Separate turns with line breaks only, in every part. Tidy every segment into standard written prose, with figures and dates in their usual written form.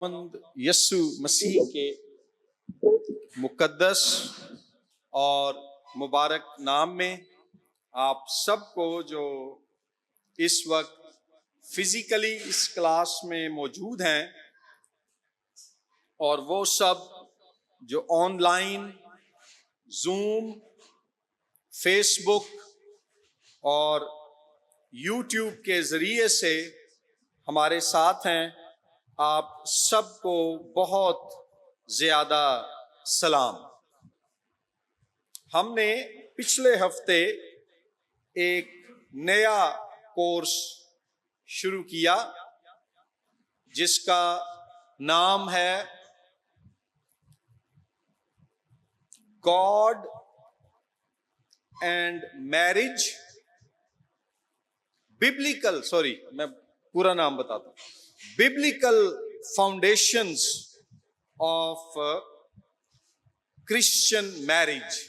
यस्सु मसीह के मुकद्दस और मुबारक नाम में आप सबको जो इस वक्त फिजिकली इस क्लास में मौजूद हैं और वो सब जो ऑनलाइन जूम, फेसबुक और यूट्यूब के जरिए से हमारे साथ हैं, आप सबको बहुत ज्यादा सलाम। हमने पिछले हफ्ते एक नया कोर्स शुरू किया जिसका नाम है गॉड एंड मैरिज बिब्लिकल, मैं पूरा नाम बताता हूं, biblical foundations of Christian marriage,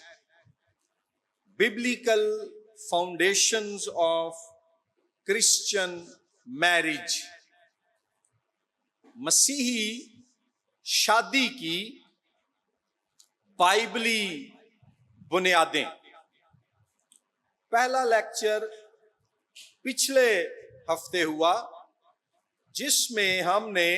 biblical foundations of Christian marriage, मसीही शादी की बाइबली बुनियादें। पहला लेक्चर पिछले हफ्ते हुआ जिसमें हमने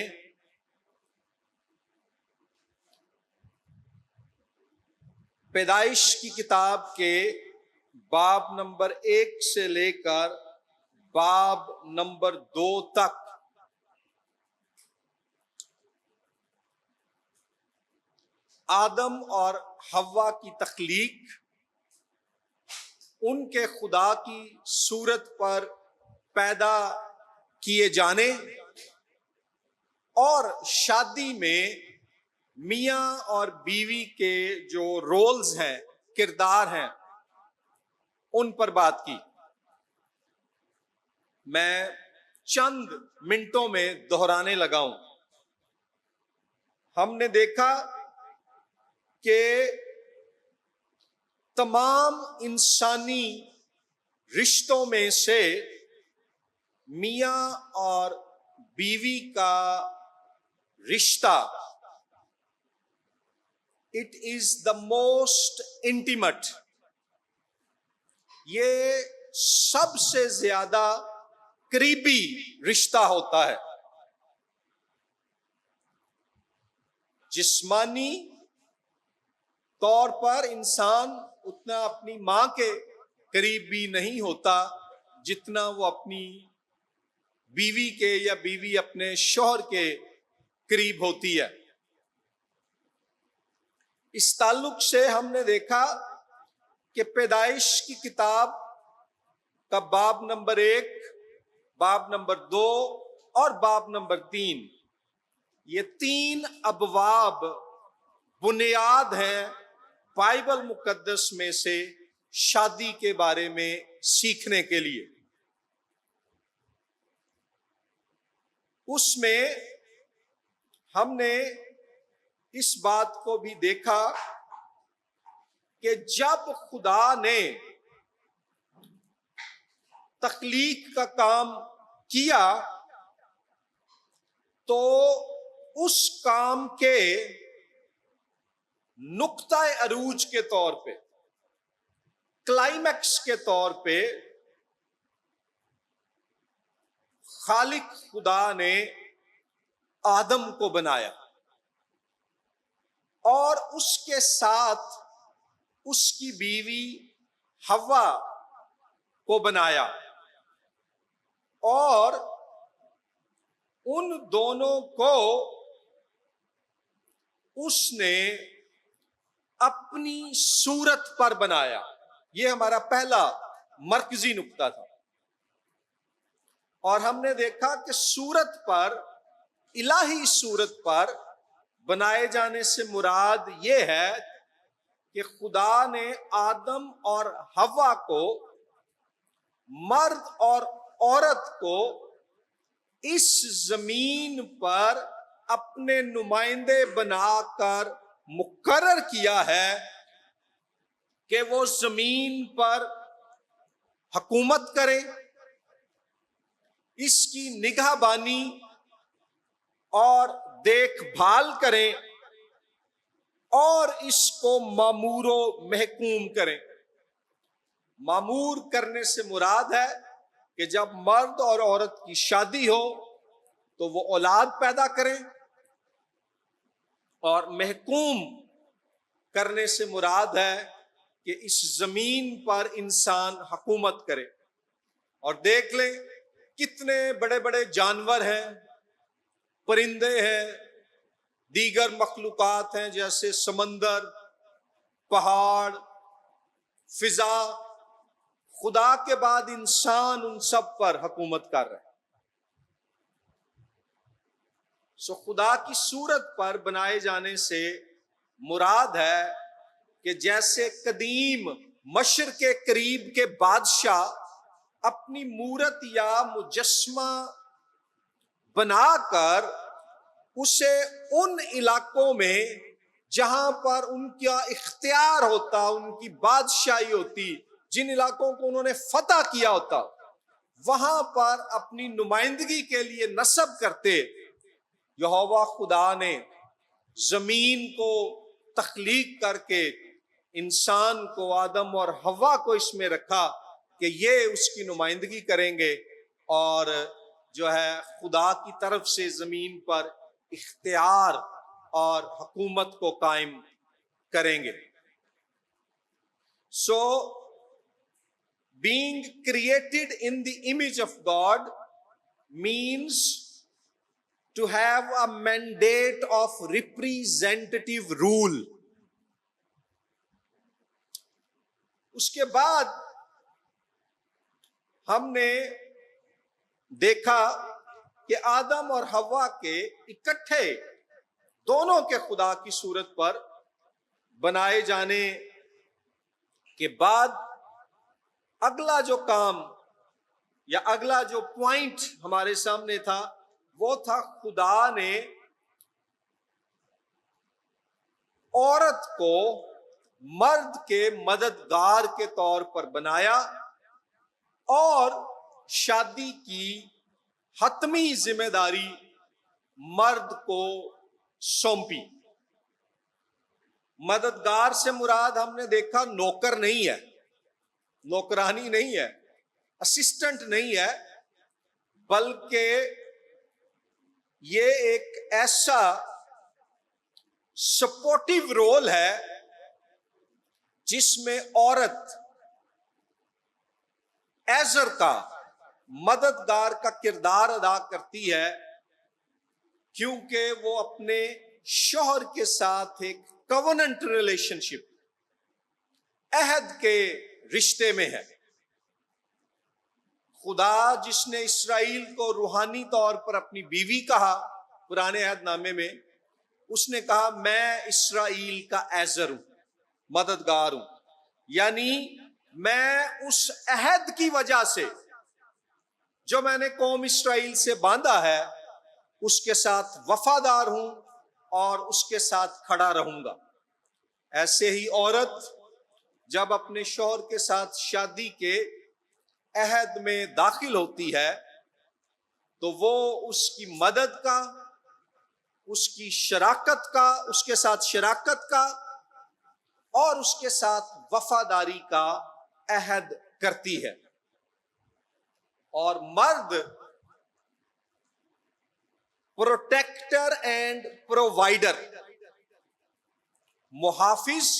पैदाइश की किताब के बाब नंबर 1 से लेकर बाब नंबर 2 तक आदम और हव्वा की तख्लीक, उनके खुदा की सूरत पर पैदा किए जाने और शादी में मियां और बीवी के जो रोल्स हैं, किरदार हैं, उन पर बात की। मैं चंद मिनटों में दोहराने लगा हूं। हमने देखा कि तमाम इंसानी रिश्तों में से मियां और बीवी का रिश्ता it is the most intimate, ये सबसे ज्यादा करीबी रिश्ता होता है। जिस्मानी तौर पर इंसान उतना अपनी मां के करीब भी नहीं होता जितना वो अपनी बीवी के या बीवी अपने शौहर के करीब होती है। इस ताल्लुक से हमने देखा कि पैदाइश की किताब का बाब नंबर 1, बाब नंबर 2 और बाब नंबर 3, ये 3 अबवाब बुनियाद हैं बाइबल मुकद्दस में से शादी के बारे में सीखने के लिए। उसमें हमने इस बात को भी देखा कि जब खुदा ने तख्लीक का काम किया तो उस काम के नुक्ता अरूज के तौर पे, क्लाइमैक्स के तौर पे खालिक खुदा ने आदम को बनाया और उसके साथ उसकी बीवी हव्वा को बनाया और उन दोनों को उसने अपनी सूरत पर बनाया। यह हमारा पहला मरकजी नुक्ता था और हमने देखा कि सूरत पर, इलाही सूरत पर बनाए जाने से मुराद यह है कि खुदा ने आदम और हव्वा को, मर्द और औरत को इस जमीन पर अपने नुमाइंदे बनाकर मुकर्रर किया है कि वो जमीन पर हुकूमत करें, इसकी निगहबानी और देखभाल करें और इसको मामूरो महकूम करें। मामूर करने से मुराद है कि जब मर्द और औरत की शादी हो तो वो औलाद पैदा करें, और महकूम करने से मुराद है कि इस जमीन पर इंसान हुकूमत करे। और देख लें कितने बड़े बड़े जानवर हैं, परिंदे हैं, दीगर मखलूकात हैं, जैसे समंदर, पहाड़, फिजा। खुदा के बाद इंसान उन सब पर हुकूमत कर रहे हैं। सो खुदा की सूरत पर बनाए जाने से मुराद है कि जैसे कदीम मशर के करीब के बादशाह अपनी मूरत या मुजस्मा बनाकर उसे उन इलाकों में जहां पर उनका इख्तियार होता, उनकी बादशाही होती, जिन इलाकों को उन्होंने फतह किया होता, वहां पर अपनी नुमाइंदगी के लिए नस्ब करते। यहोवा खुदा ने जमीन को तख्लीक करके इंसान को, आदम और हवा को इसमें रखा कि ये उसकी नुमाइंदगी करेंगे और जो है खुदा की तरफ से जमीन पर इख्तियार और हुकूमत को कायम करेंगे। So being created in the image of God means to have a mandate of representative rule. उसके बाद हमने देखा कि आदम और हव्वा के इकट्ठे दोनों के खुदा की सूरत पर बनाए जाने के बाद अगला जो काम या अगला जो पॉइंट हमारे सामने था वो था खुदा ने औरत को मर्द के मददगार के तौर पर बनाया और शादी की हतमी जिम्मेदारी मर्द को सौंपी। मददगार से मुराद हमने देखा नौकर नहीं है, नौकरानी नहीं है, असिस्टेंट नहीं है, बल्कि ये एक ऐसा सपोर्टिव रोल है जिसमें औरत एजर का, मददगार का किरदार अदा करती है, क्योंकि वो अपने शौहर के साथ एक कवनेंट रिलेशनशिप, अहद के रिश्ते में है। खुदा जिसने इसराइल को रूहानी तौर पर अपनी बीवी कहा पुराने अहदनामे में, उसने कहा मैं इसराइल का एजर हूं, मददगार हूं, यानी मैं उस अहद की वजह से जो मैंने कौम इसराइल से बांधा है उसके साथ वफादार हूं और उसके साथ खड़ा रहूंगा। ऐसे ही औरत जब अपने शौहर के साथ शादी के अहद में दाखिल होती है तो वो उसकी मदद का, उसकी शराकत का, उसके साथ शराकत का और उसके साथ वफादारी का अहद करती है। और मर्द प्रोटेक्टर एंड प्रोवाइडर, मुहाफिज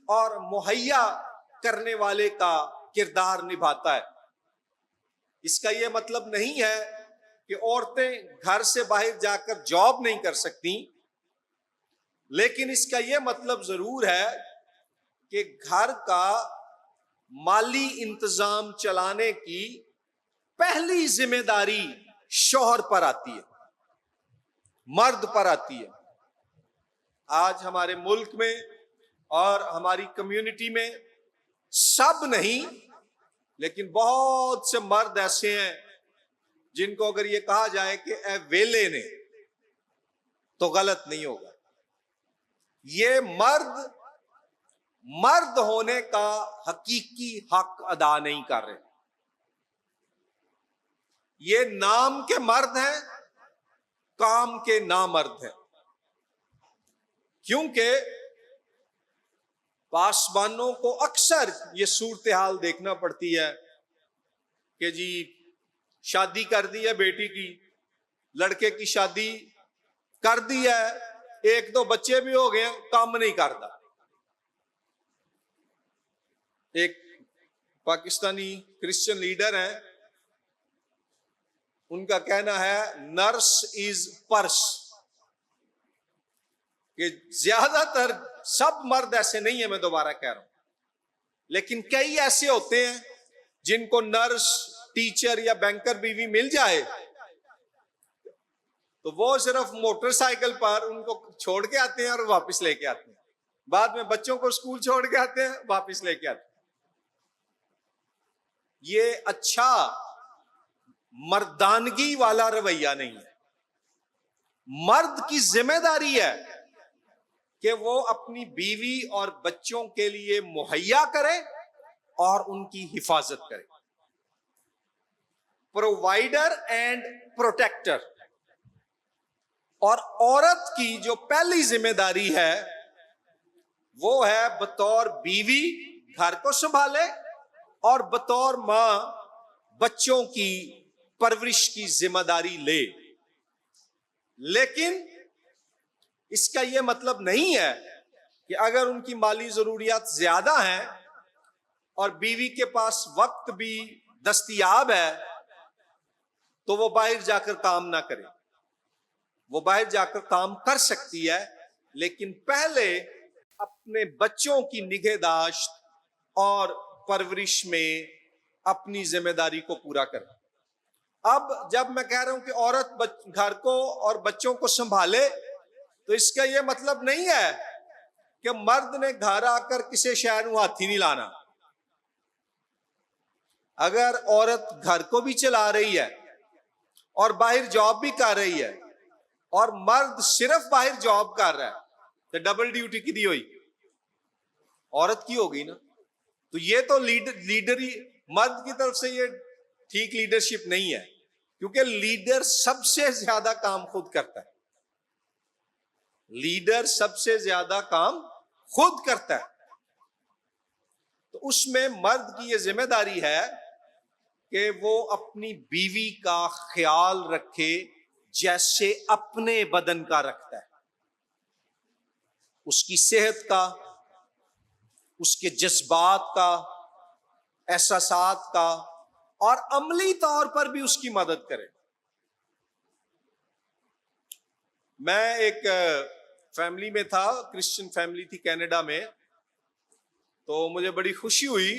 और मुहैया करने वाले का किरदार निभाता है। इसका यह मतलब नहीं है कि औरतें घर से बाहर जाकर जॉब नहीं कर सकती, लेकिन इसका यह मतलब जरूर है कि घर का माली इंतजाम चलाने की पहली जिम्मेदारी शौहर पर आती है, मर्द पर आती है। आज हमारे मुल्क में और हमारी कम्युनिटी में सब नहीं, लेकिन बहुत से मर्द ऐसे हैं जिनको अगर ये कहा जाए कि ए वेले ने, तो गलत नहीं होगा। ये मर्द होने का हकीकी हक अदा नहीं कर रहे। ये नाम के मर्द हैं, काम के नामर्द हैं, क्योंकि पासबानों को अक्सर ये सूरत हाल देखना पड़ती है कि जी शादी कर दी है बेटी की, लड़के की शादी कर दी है, एक दो बच्चे भी हो गए, काम नहीं करता। एक पाकिस्तानी क्रिश्चियन लीडर हैं, उनका कहना है नर्स इज पर्स, कि ज्यादातर सब मर्द ऐसे नहीं है, मैं दोबारा कह रहा हूं, लेकिन कई ऐसे होते हैं जिनको नर्स, टीचर या बैंकर बीवी मिल जाए तो वो सिर्फ मोटरसाइकिल पर उनको छोड़ के आते हैं और वापस लेके आते हैं, बाद में बच्चों को स्कूल छोड़ के आते हैं, वापस लेके आते हैं। ये अच्छा मर्दानगी वाला रवैया नहीं है। मर्द की जिम्मेदारी है कि वो अपनी बीवी और बच्चों के लिए मुहैया करे और उनकी हिफाजत करे, प्रोवाइडर एंड प्रोटेक्टर। और औरत की जो पहली जिम्मेदारी है वो है बतौर बीवी घर को संभाले और बतौर मां बच्चों की परवरिश की जिम्मेदारी ले। लेकिन इसका यह मतलब नहीं है कि अगर उनकी माली जरूरियात ज्यादा हैं और बीवी के पास वक्त भी दस्तयाब है तो वो बाहर जाकर काम ना करे। वो बाहर जाकर काम कर सकती है, लेकिन पहले अपने बच्चों की निगहदाश्त और परवरिश में अपनी जिम्मेदारी को पूरा करे। अब जब मैं कह रहा हूं कि औरत घर को और बच्चों को संभाले, तो इसका यह मतलब नहीं है कि मर्द ने घर आकर किसी शहर में हाथी नहीं लाना। अगर औरत घर को भी चला रही है और बाहर जॉब भी कर रही है और मर्द सिर्फ बाहर जॉब कर रहा है, तो डबल ड्यूटी किदी हुई? औरत की हो गई ना। तो ये तो लीडरी मर्द की तरफ से ये ठीक लीडरशिप नहीं है, क्योंकि लीडर सबसे ज्यादा काम खुद करता है। लीडर सबसे ज्यादा काम खुद करता है। तो उसमें मर्द की यह जिम्मेदारी है कि वो अपनी बीवी का ख्याल रखे जैसे अपने बदन का रखता है, उसकी सेहत का, उसके जज्बात का, एहसासात का, और अमली तौर पर भी उसकी मदद करे। मैं एक फैमिली में था, क्रिश्चियन फैमिली थी कनाडा में, तो मुझे बड़ी खुशी हुई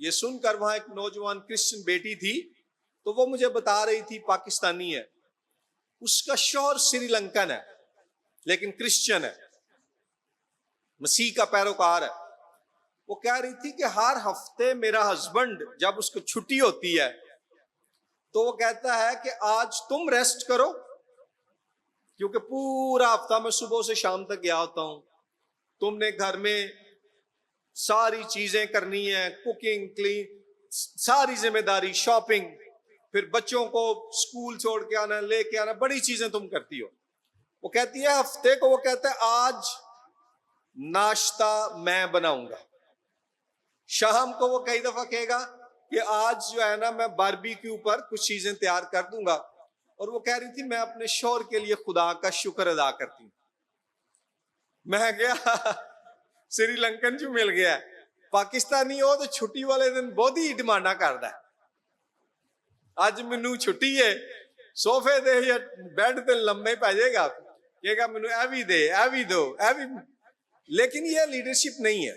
ये सुनकर, वहां एक नौजवान क्रिश्चियन बेटी थी, तो वो मुझे बता रही थी, पाकिस्तानी है, उसका शौहर श्रीलंकन है लेकिन क्रिश्चियन है, मसीह का पैरोकार है। वो कह रही थी कि हर हफ्ते मेरा हस्बैंड जब उसको छुट्टी होती है तो वो कहता है कि आज तुम रेस्ट करो, क्योंकि पूरा हफ्ता मैं सुबह से शाम तक गया होता हूं, तुमने घर में सारी चीजें करनी है, कुकिंग, क्लीन, सारी जिम्मेदारी, शॉपिंग, फिर बच्चों को स्कूल छोड़ के आना, लेके आना, बड़ी चीजें तुम करती हो। वो कहती है हफ्ते को, वो कहता है आज नाश्ता मैं बनाऊंगा। शाम को वो कई दफा कहेगा कि आज जो है ना मैं बारबेक्यू पर कुछ चीजें तैयार कर दूंगा। और वो कह रही थी मैं अपने शौहर के लिए खुदा का शुक्र अदा करती हूं। मैं गया श्रीलंकन जो मिल गया, पाकिस्तानी हो तो छुट्टी वाले दिन बहुत ही डिमांडा करता है, आज मैनू छुट्टी है, सोफे दे या बेड ते लंबे पै जाएगा, कहेगा मैनू ए भी दे, ए भी दो, ए भी। लेकिन यह लीडरशिप नहीं है।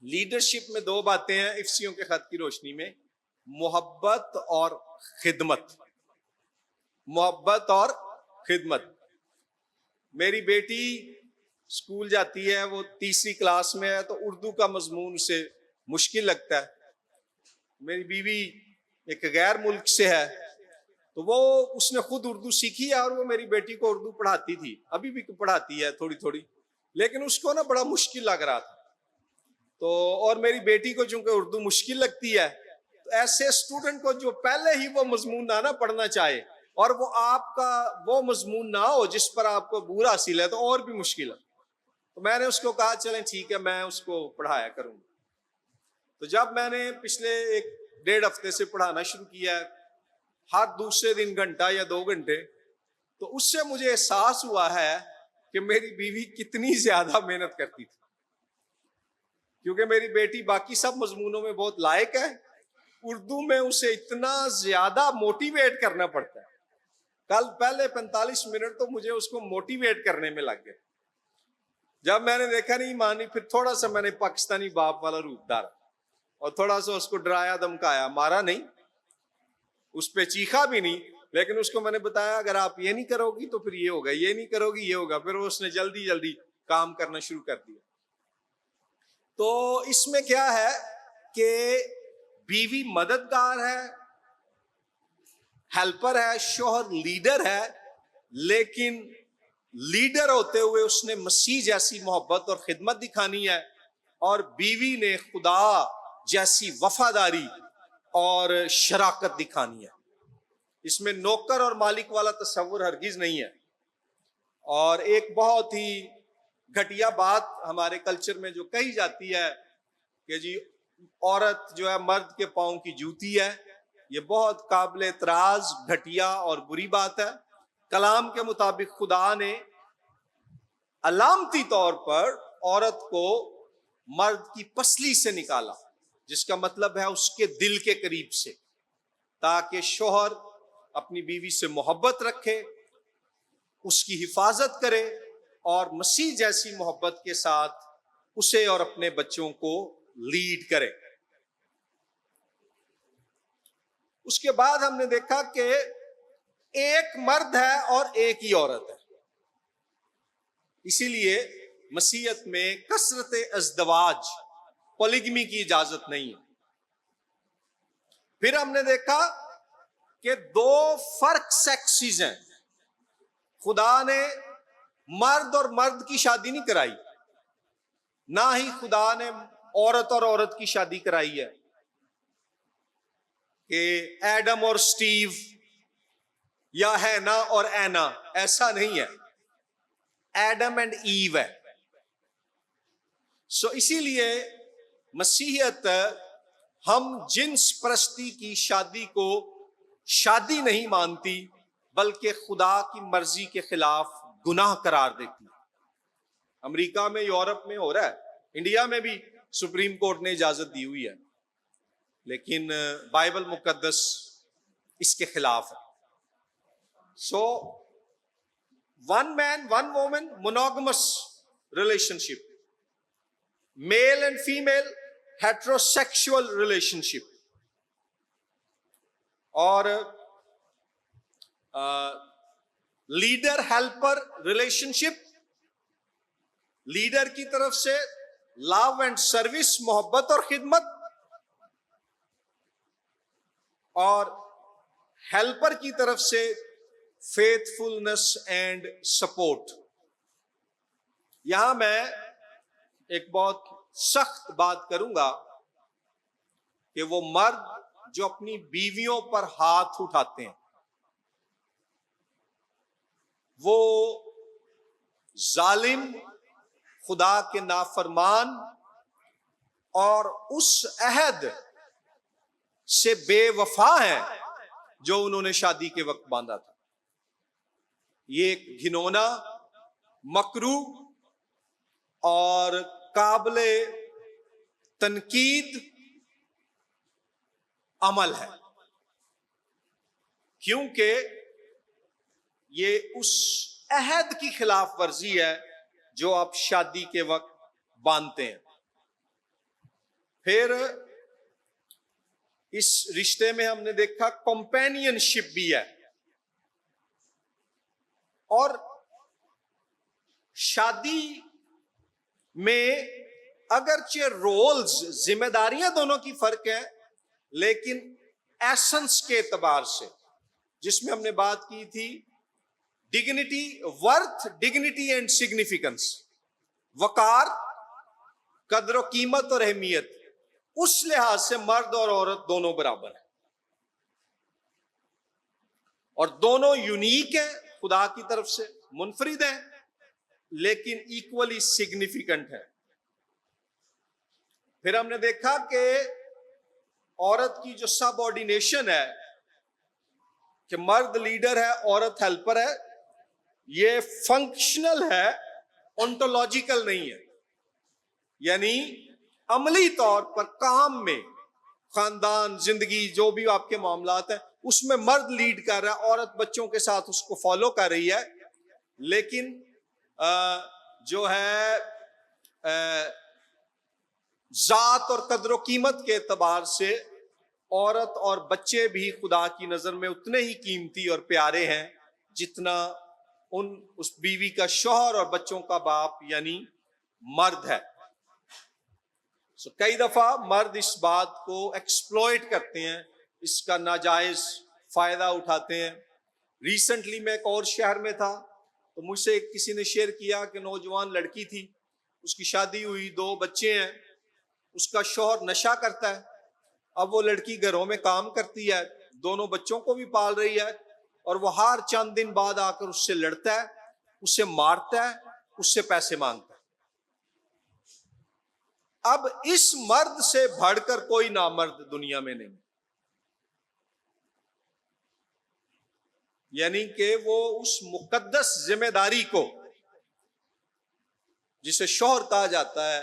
लीडरशिप में दो बातें हैं इफ्सियों के खत की रोशनी में, मोहब्बत और खिदमत। मोहब्बत और खिदमत। मेरी बेटी स्कूल जाती है, वो तीसरी क्लास में है, तो उर्दू का मजमून उसे मुश्किल लगता है। मेरी बीवी एक गैर मुल्क से है, तो वो उसने खुद उर्दू सीखी है और वो मेरी बेटी को उर्दू पढ़ाती थी, अभी भी पढ़ाती है थोड़ी थोड़ी, लेकिन उसको ना बड़ा मुश्किल लग रहा था। तो और मेरी बेटी को चूंकि उर्दू मुश्किल लगती है, तो ऐसे स्टूडेंट को जो पहले ही वो मजमून ना पढ़ना चाहे और वो आपका वो मजमून ना हो जिस पर आपको बुरा हासिल है, तो और भी मुश्किल है। तो मैंने उसको कहा चलें ठीक है, मैं उसको पढ़ाया करूंगा। तो जब मैंने पिछले 1-1.5 हफ्ते से पढ़ाना शुरू किया है, हर दूसरे दिन घंटा या 2 घंटे, तो उससे मुझे एहसास हुआ है कि मेरी बीवी कितनी ज्यादा मेहनत करती थी। क्योंकि मेरी बेटी बाकी सब मजमूनों में बहुत लायक है, उर्दू में उसे इतना ज्यादा मोटिवेट करना पड़ता है। कल पहले 45 मिनट तो मुझे उसको मोटिवेट करने में लग गए। जब मैंने देखा नहीं मानी, फिर थोड़ा सा मैंने पाकिस्तानी बाप वाला रूप डाला और थोड़ा सा उसको डराया धमकाया, मारा नहीं, उस पे चीखा भी नहीं, लेकिन उसको मैंने बताया अगर आप ये नहीं करोगी तो फिर ये होगा, ये नहीं करोगी ये होगा। फिर उसने जल्दी जल्दी काम करना शुरू कर दिया। तो इसमें क्या है कि बीवी मददगार है, हेल्पर है, शोहर लीडर है, लेकिन लीडर होते हुए उसने मसीह जैसी मोहब्बत और खिदमत दिखानी है, और बीवी ने खुदा जैसी वफादारी और शराकत दिखानी है। इसमें नौकर और मालिक वाला तस्वुर हरगिज नहीं है। और एक बहुत ही घटिया बात हमारे कल्चर में जो कही जाती है कि जी औरत जो है मर्द के पांव की जूती है, ये बहुत काबिल एतराज, घटिया और बुरी बात है। कलाम के मुताबिक खुदा ने अलामती तौर पर औरत को मर्द की पसली से निकाला, जिसका मतलब है उसके दिल के करीब से, ताकि शोहर अपनी बीवी से मोहब्बत रखे, उसकी हिफाजत करे और मसीह जैसी मोहब्बत के साथ उसे और अपने बच्चों को लीड करे। उसके बाद हमने देखा कि एक मर्द है और एक ही औरत है, इसीलिए मसीहत में कसरत अज़दवाज, पॉलीगमी की इजाजत नहीं है। फिर हमने देखा कि 2 फर्क सेक्सेस हैं। खुदा ने मर्द और मर्द की शादी नहीं कराई, ना ही खुदा ने औरत और औरत की शादी कराई है कि एडम और स्टीव या हैना और एना, ऐसा नहीं है। एडम एंड ईव है। सो इसीलिए मसीहियत हम जिन्स परस्ती की शादी को शादी नहीं मानती, बल्कि खुदा की मर्जी के खिलाफ गुनाह करार देती है। अमेरिका में, यूरोप में हो रहा है, इंडिया में भी सुप्रीम कोर्ट ने इजाजत दी हुई है, लेकिन बाइबल मुकद्दस इसके खिलाफ है। सो 1 man 1 woman monogamous relationship, male and female heterosexual relationship, और लीडर हेल्पर रिलेशनशिप, लीडर की तरफ से लव एंड सर्विस, मोहब्बत और खिदमत, और हेल्पर की तरफ से फेथफुलनेस एंड सपोर्ट। यहां मैं एक बहुत सख्त बात करूंगा कि वो मर्द जो अपनी बीवियों पर हाथ उठाते हैं, वो जालिम, खुदा के नाफरमान और उस अहद से बेवफा हैं जो उन्होंने शादी के वक्त बांधा था। ये एक घिनौना, मकरू और काबिले तनकीद अमल है, क्योंकि ये उस अहद की खिलाफ वर्जी है जो आप शादी के वक्त बांधते हैं। फिर इस रिश्ते में हमने देखा कंपेनियनशिप भी है, और शादी में अगरचे रोल्स, जिम्मेदारियां दोनों की फर्क है, लेकिन एसेंस के एतबार से, जिसमें हमने बात की थी dignity, worth, dignity and significance, वकार, कद्र कीमत और अहमियत, उस लिहाज से मर्द और औरत दोनों बराबर है। और दोनों यूनिक है, खुदा की तरफ से मुनफरिद है, लेकिन इक्वली सिग्निफिकेंट है। फिर हमने देखा कि औरत की जो सबऑर्डिनेशन है, कि मर्द लीडर है, औरत हेल्पर है, ये फंक्शनल है, ओंटोलॉजिकल नहीं है। यानी अमली तौर पर काम में, खानदान, जिंदगी, जो भी आपके मामलात हैं, उसमें मर्द लीड कर रहा है, औरत बच्चों के साथ उसको फॉलो कर रही है। लेकिन जो है जात और कदर कीमत के एतबार से औरत और बच्चे भी खुदा की नजर में उतने ही कीमती और प्यारे हैं जितना उस बीवी का शौहर और बच्चों का बाप यानी मर्द है। कई दफा मर्द इस बात को एक्सप्लॉइट करते हैं, इसका नाजायज फायदा उठाते हैं। रिसेंटली मैं एक और शहर में था, तो मुझसे किसी ने शेयर किया कि नौजवान लड़की थी, उसकी शादी हुई, 2 बच्चे हैं, उसका शौहर नशा करता है। अब वो लड़की घरों में काम करती है, दोनों बच्चों को भी पाल रही है, और वो हर चंद दिन बाद आकर उससे लड़ता है, उससे मारता है, उससे पैसे मांगता है। अब इस मर्द से बढ़कर कोई नामर्द दुनिया में नहीं। यानी कि वो उस मुकद्दस जिम्मेदारी को, जिसे शौहर कहा जाता है,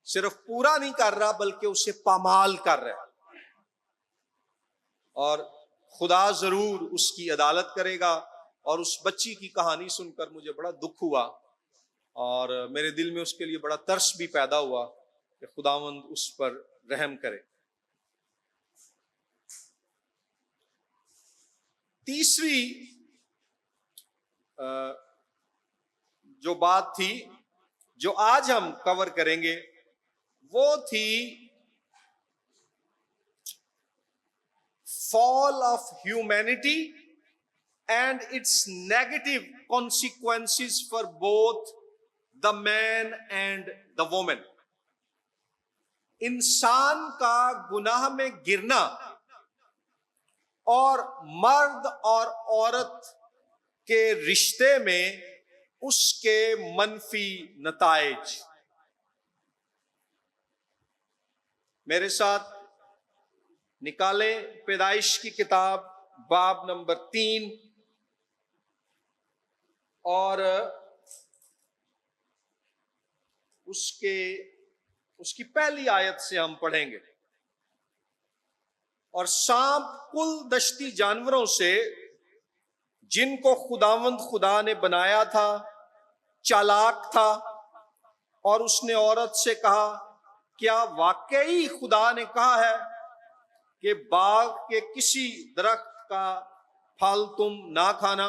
सिर्फ पूरा नहीं कर रहा बल्कि उसे पामाल कर रहा है। और खुदा जरूर उसकी अदालत करेगा। और उस बच्ची की कहानी सुनकर मुझे बड़ा दुख हुआ और मेरे दिल में उसके लिए बड़ा तरस भी पैदा हुआ कि खुदावंद उस पर रहम करे। तीसरी जो बात थी जो आज हम कवर करेंगे वो थी fall of humanity and its negative consequences for both the man and the woman। इंसान का गुनाह में गिरना और मर्द और औरत के रिश्ते में उसके मनफी नताइज। मेरे साथ निकालें पैदाइश की किताब बाब नंबर 3 और उसकी पहली आयत से हम पढ़ेंगे। और सांप कुल दश्ती जानवरों से जिनको खुदावंद खुदा ने बनाया था चालाक था, और उसने औरत से कहा, क्या वाकई खुदा ने कहा है कि बाग के किसी दरख्त का फल तुम ना खाना?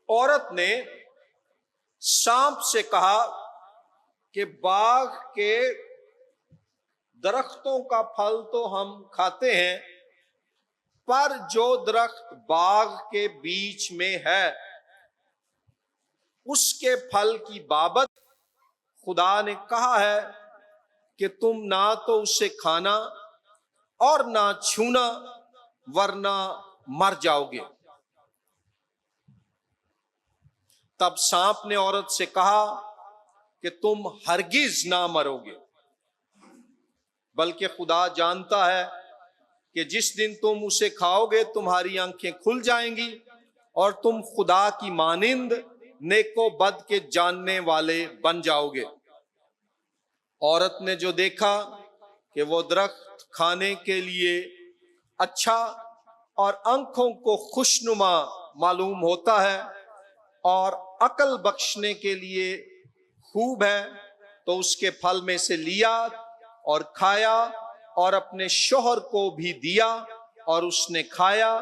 औरत ने सांप से कहा कि बाग के दरख्तों का फल तो हम खाते हैं, पर जो दरख्त बाग के बीच में है उसके फल की बाबत खुदा ने कहा है कि तुम ना तो उससे खाना और ना छूना, वरना मर जाओगे। तब सांप ने औरत से कहा कि तुम हरगिज ना मरोगे, बल्कि खुदा जानता है कि जिस दिन तुम उसे खाओगे तुम्हारी आंखें खुल जाएंगी और तुम खुदा की मानिंद नेको बद के जानने वाले बन जाओगे। औरत ने जो देखा कि वो दरख्त खाने के लिए अच्छा और आंखों को खुशनुमा मालूम होता है और अकल बख्शने के लिए खूब है, तो उसके फल में से लिया और खाया और अपने शौहर को भी दिया और उसने खाया।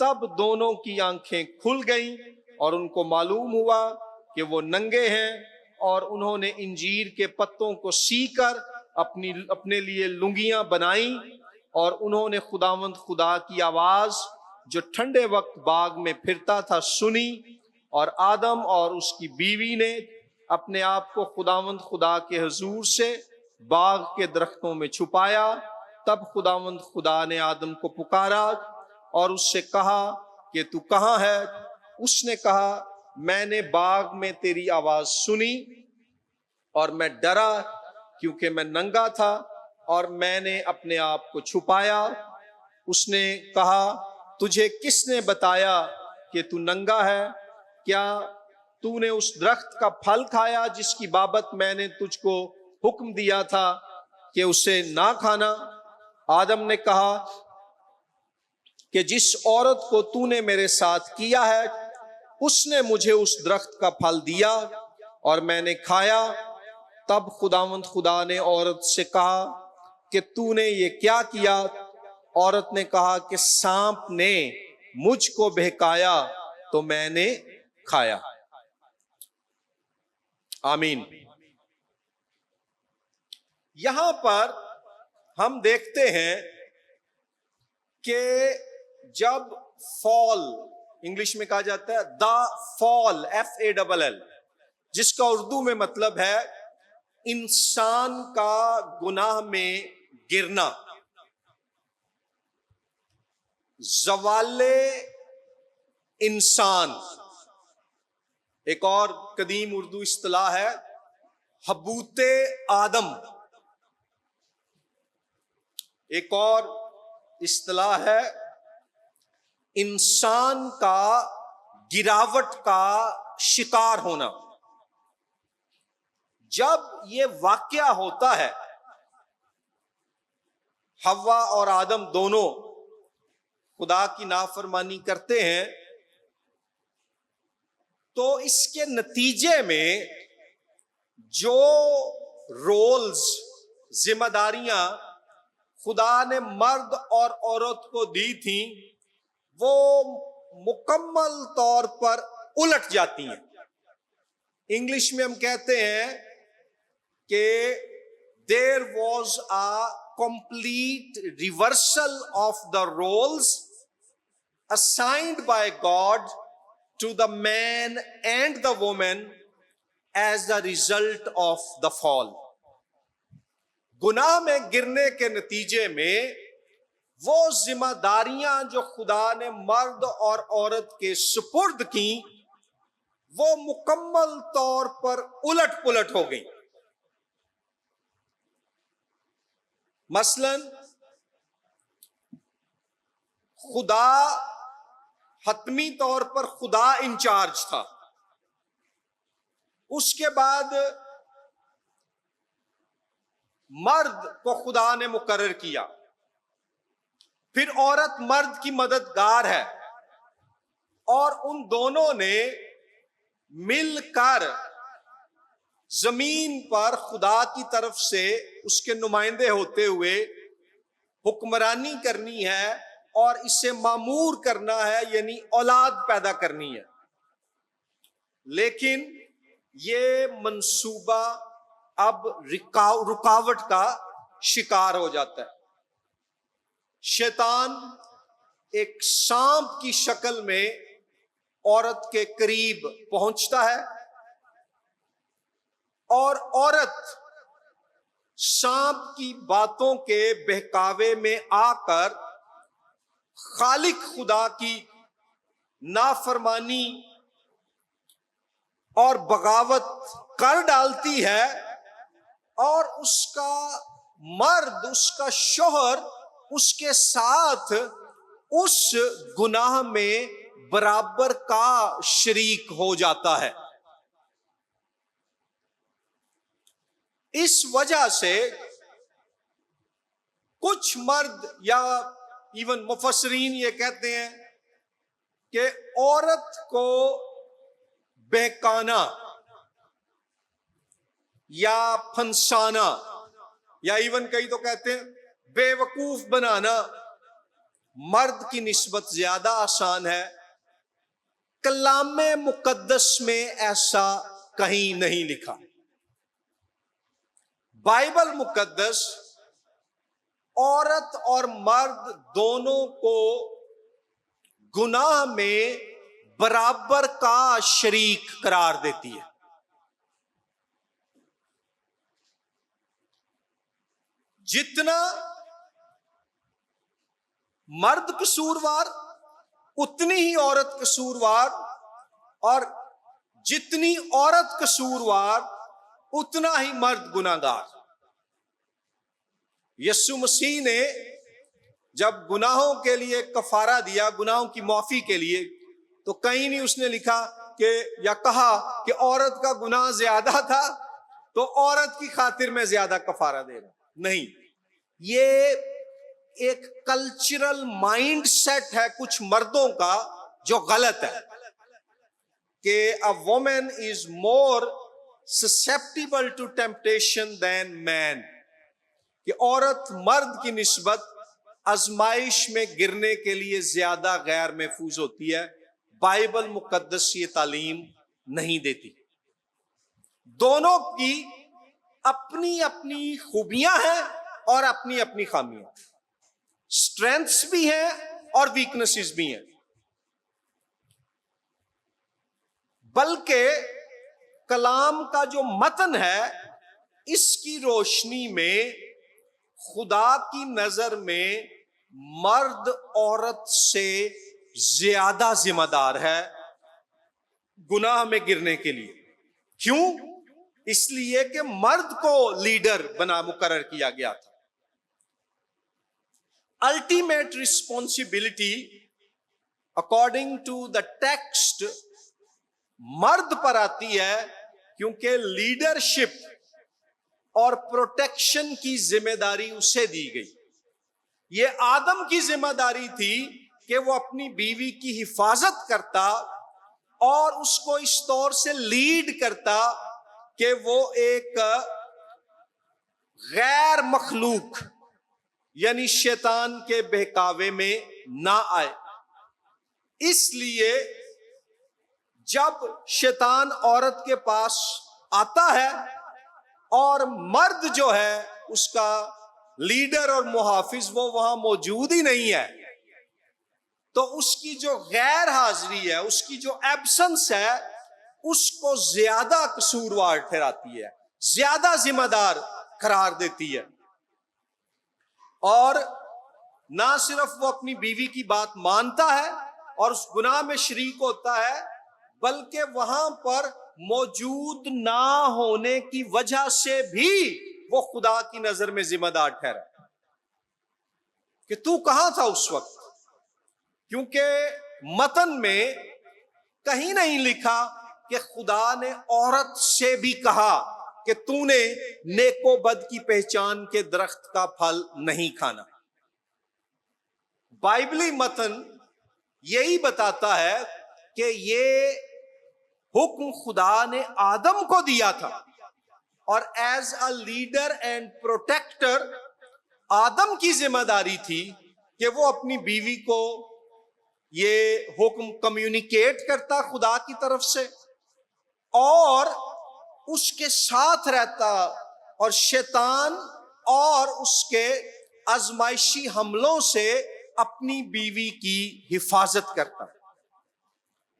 तब दोनों की आंखें खुल गईं और उनको मालूम हुआ कि वो नंगे हैं, और उन्होंने इंजीर के पत्तों को सीकर अपने लिए लुंगियां बनाई। और उन्होंने खुदावंद खुदा की आवाज जो ठंडे वक्त बाग में फिरता था सुनी, और आदम और उसकी बीवी ने अपने आप को खुदावंद खुदा के हुजूर से बाग के दरख्तों में छुपाया। तब खुदावंद खुदा ने आदम को पुकारा और उससे कहा कि तू कहाँ है। उसने कहा, मैंने बाग में तेरी आवाज सुनी और मैं डरा क्योंकि मैं नंगा था और मैंने अपने आप को छुपाया। उसने कहा, तुझे किसने बताया कि तू नंगा है? क्या तूने उस दरख्त का फल खाया जिसकी बाबत मैंने तुझको हुक्म दिया था कि उसे ना खाना? आदम ने कहा कि जिस औरत को तूने मेरे साथ किया है उसने मुझे उस दरख्त का फल दिया और मैंने खाया। तब खुदावंद खुदा ने औरत से कहा कि तूने ये क्या किया? औरत ने कहा कि सांप ने मुझको बहकाया तो मैंने खाया। आमीन। यहां पर हम देखते हैं कि जब फॉल, इंग्लिश में कहा जाता है द फॉल, FALL, जिसका उर्दू में मतलब है इंसान का गुनाह में गिरना, जवाले इंसान। एक और कदीम उर्दू इस्तिलाह है हबूते आदम। एक और इस्तिलाह है इंसान का गिरावट का शिकार होना। जब यह वाकया होता है, हव्वा और आदम दोनों खुदा की नाफरमानी करते हैं, तो इसके नतीजे में जो रोल्स, जिम्मेदारियां खुदा ने मर्द और औरत को दी थी वो मुकम्मल तौर पर उलट जाती हैं। इंग्लिश में हम कहते हैं कि there was a complete reversal of the roles assigned by God to the man and the woman as the result of the fall. गुनाह में गिरने के नतीजे में वो जिम्मेदारियां जो खुदा ने मर्द और औरत के सुपुर्द की वो मुकम्मल तौर पर उलट पुलट हो गई। मसलन खुदा हतमी तौर पर खुदा इंचार्ज था, उसके बाद मर्द को खुदा ने मुकर्रर किया, फिर औरत मर्द की मददगार है और उन दोनों ने मिलकर जमीन पर खुदा की तरफ से उसके नुमाइंदे होते हुए हुक्मरानी करनी है और इसे मामूर करना है, यानी औलाद पैदा करनी है। लेकिन ये मंसूबा अब रुकावट का शिकार हो जाता है। शैतान एक सांप की शक्ल में औरत के करीब पहुंचता है और औरत सांप की बातों के बहकावे में आकर खालिक खुदा की नाफरमानी और बगावत कर डालती है और उसका मर्द, उसका शौहर उसके साथ उस गुनाह में बराबर का शरीक हो जाता है। इस वजह से कुछ मर्द या इवन मुफस्सरीन ये कहते हैं कि औरत को बहकाना या फंसाना या इवन कई तो कहते हैं बेवकूफ बनाना मर्द की निस्बत ज्यादा आसान है। कलामे मुकद्दस में ऐसा कहीं नहीं लिखा। बाइबल मुकद्दस औरत और मर्द दोनों को गुनाह में बराबर का शरीक करार देती है। जितना मर्द कसूरवार, उतनी ही औरत कसूरवार, और जितनी औरत कसूरवार उतना ही मर्द गुनाहगार। यीशु मसीह ने जब गुनाहों के लिए कफारा दिया, गुनाहों की माफी के लिए, तो कहीं नहीं उसने लिखा कि या कहा कि औरत का गुनाह ज्यादा था तो औरत की खातिर मैं ज्यादा कफारा दे रहा। नहीं, ये एक कल्चरल माइंड सेट है कुछ मर्दों का जो गलत है कि a woman is more susceptible to temptation than man, कि औरत मर्द की निस्बत आजमाइश में गिरने के लिए ज्यादा गैर महफूज होती है। बाइबल मुकद्दस ये तालीम नहीं देती। दोनों की अपनी अपनी खूबियां हैं और अपनी अपनी खामियां, स्ट्रेंथ्स भी हैं और वीकनेसेस भी हैं। बल्कि कलाम का जो मतन है, इसकी रोशनी में खुदा की नजर में मर्द औरत से ज्यादा जिम्मेदार है गुनाह में गिरने के लिए। क्यों? इसलिए कि मर्द को लीडर बना मुकर्रर किया गया था। Ultimate responsibility according to the text मर्द पर आती है, क्योंकि लीडरशिप और प्रोटेक्शन की जिम्मेदारी उसे दी गई। यह आदम की जिम्मेदारी थी कि वो अपनी बीवी की हिफाजत करता और उसको इस तौर से लीड करता कि वो एक गैर मखलूक यानी शैतान के बहकावे में ना आए। इसलिए जब शैतान औरत के पास आता है और मर्द जो है उसका लीडर और मुहाफिज वो वहां मौजूद ही नहीं है, तो उसकी जो गैर हाजिरी है, उसकी जो एब्सेंस है, उसको ज्यादा कसूरवार ठहराती है, ज्यादा जिम्मेदार करार देती है। और ना सिर्फ वो अपनी बीवी की बात मानता है और उस गुनाह में शरीक होता है, बल्कि वहां पर मौजूद ना होने की वजह से भी वो खुदा की नजर में जिम्मेदार ठहरा कि तू कहां था उस वक्त। क्योंकि मतन में कहीं नहीं लिखा कि खुदा ने औरत से भी कहा कि तूने नेको बद की पहचान के दरख्त का फल नहीं खाना। बाइबली मतन यही बताता है कि ये हुक्म खुदा ने आदम को दिया था और as a leader and protector Adam की जिम्मेदारी थी कि वो अपनी बीवी को ये हुक्म कम्युनिकेट करता खुदा की तरफ से और उसके साथ रहता और शैतान और उसके आजमाइशी हमलों से अपनी बीवी की हिफाजत करता।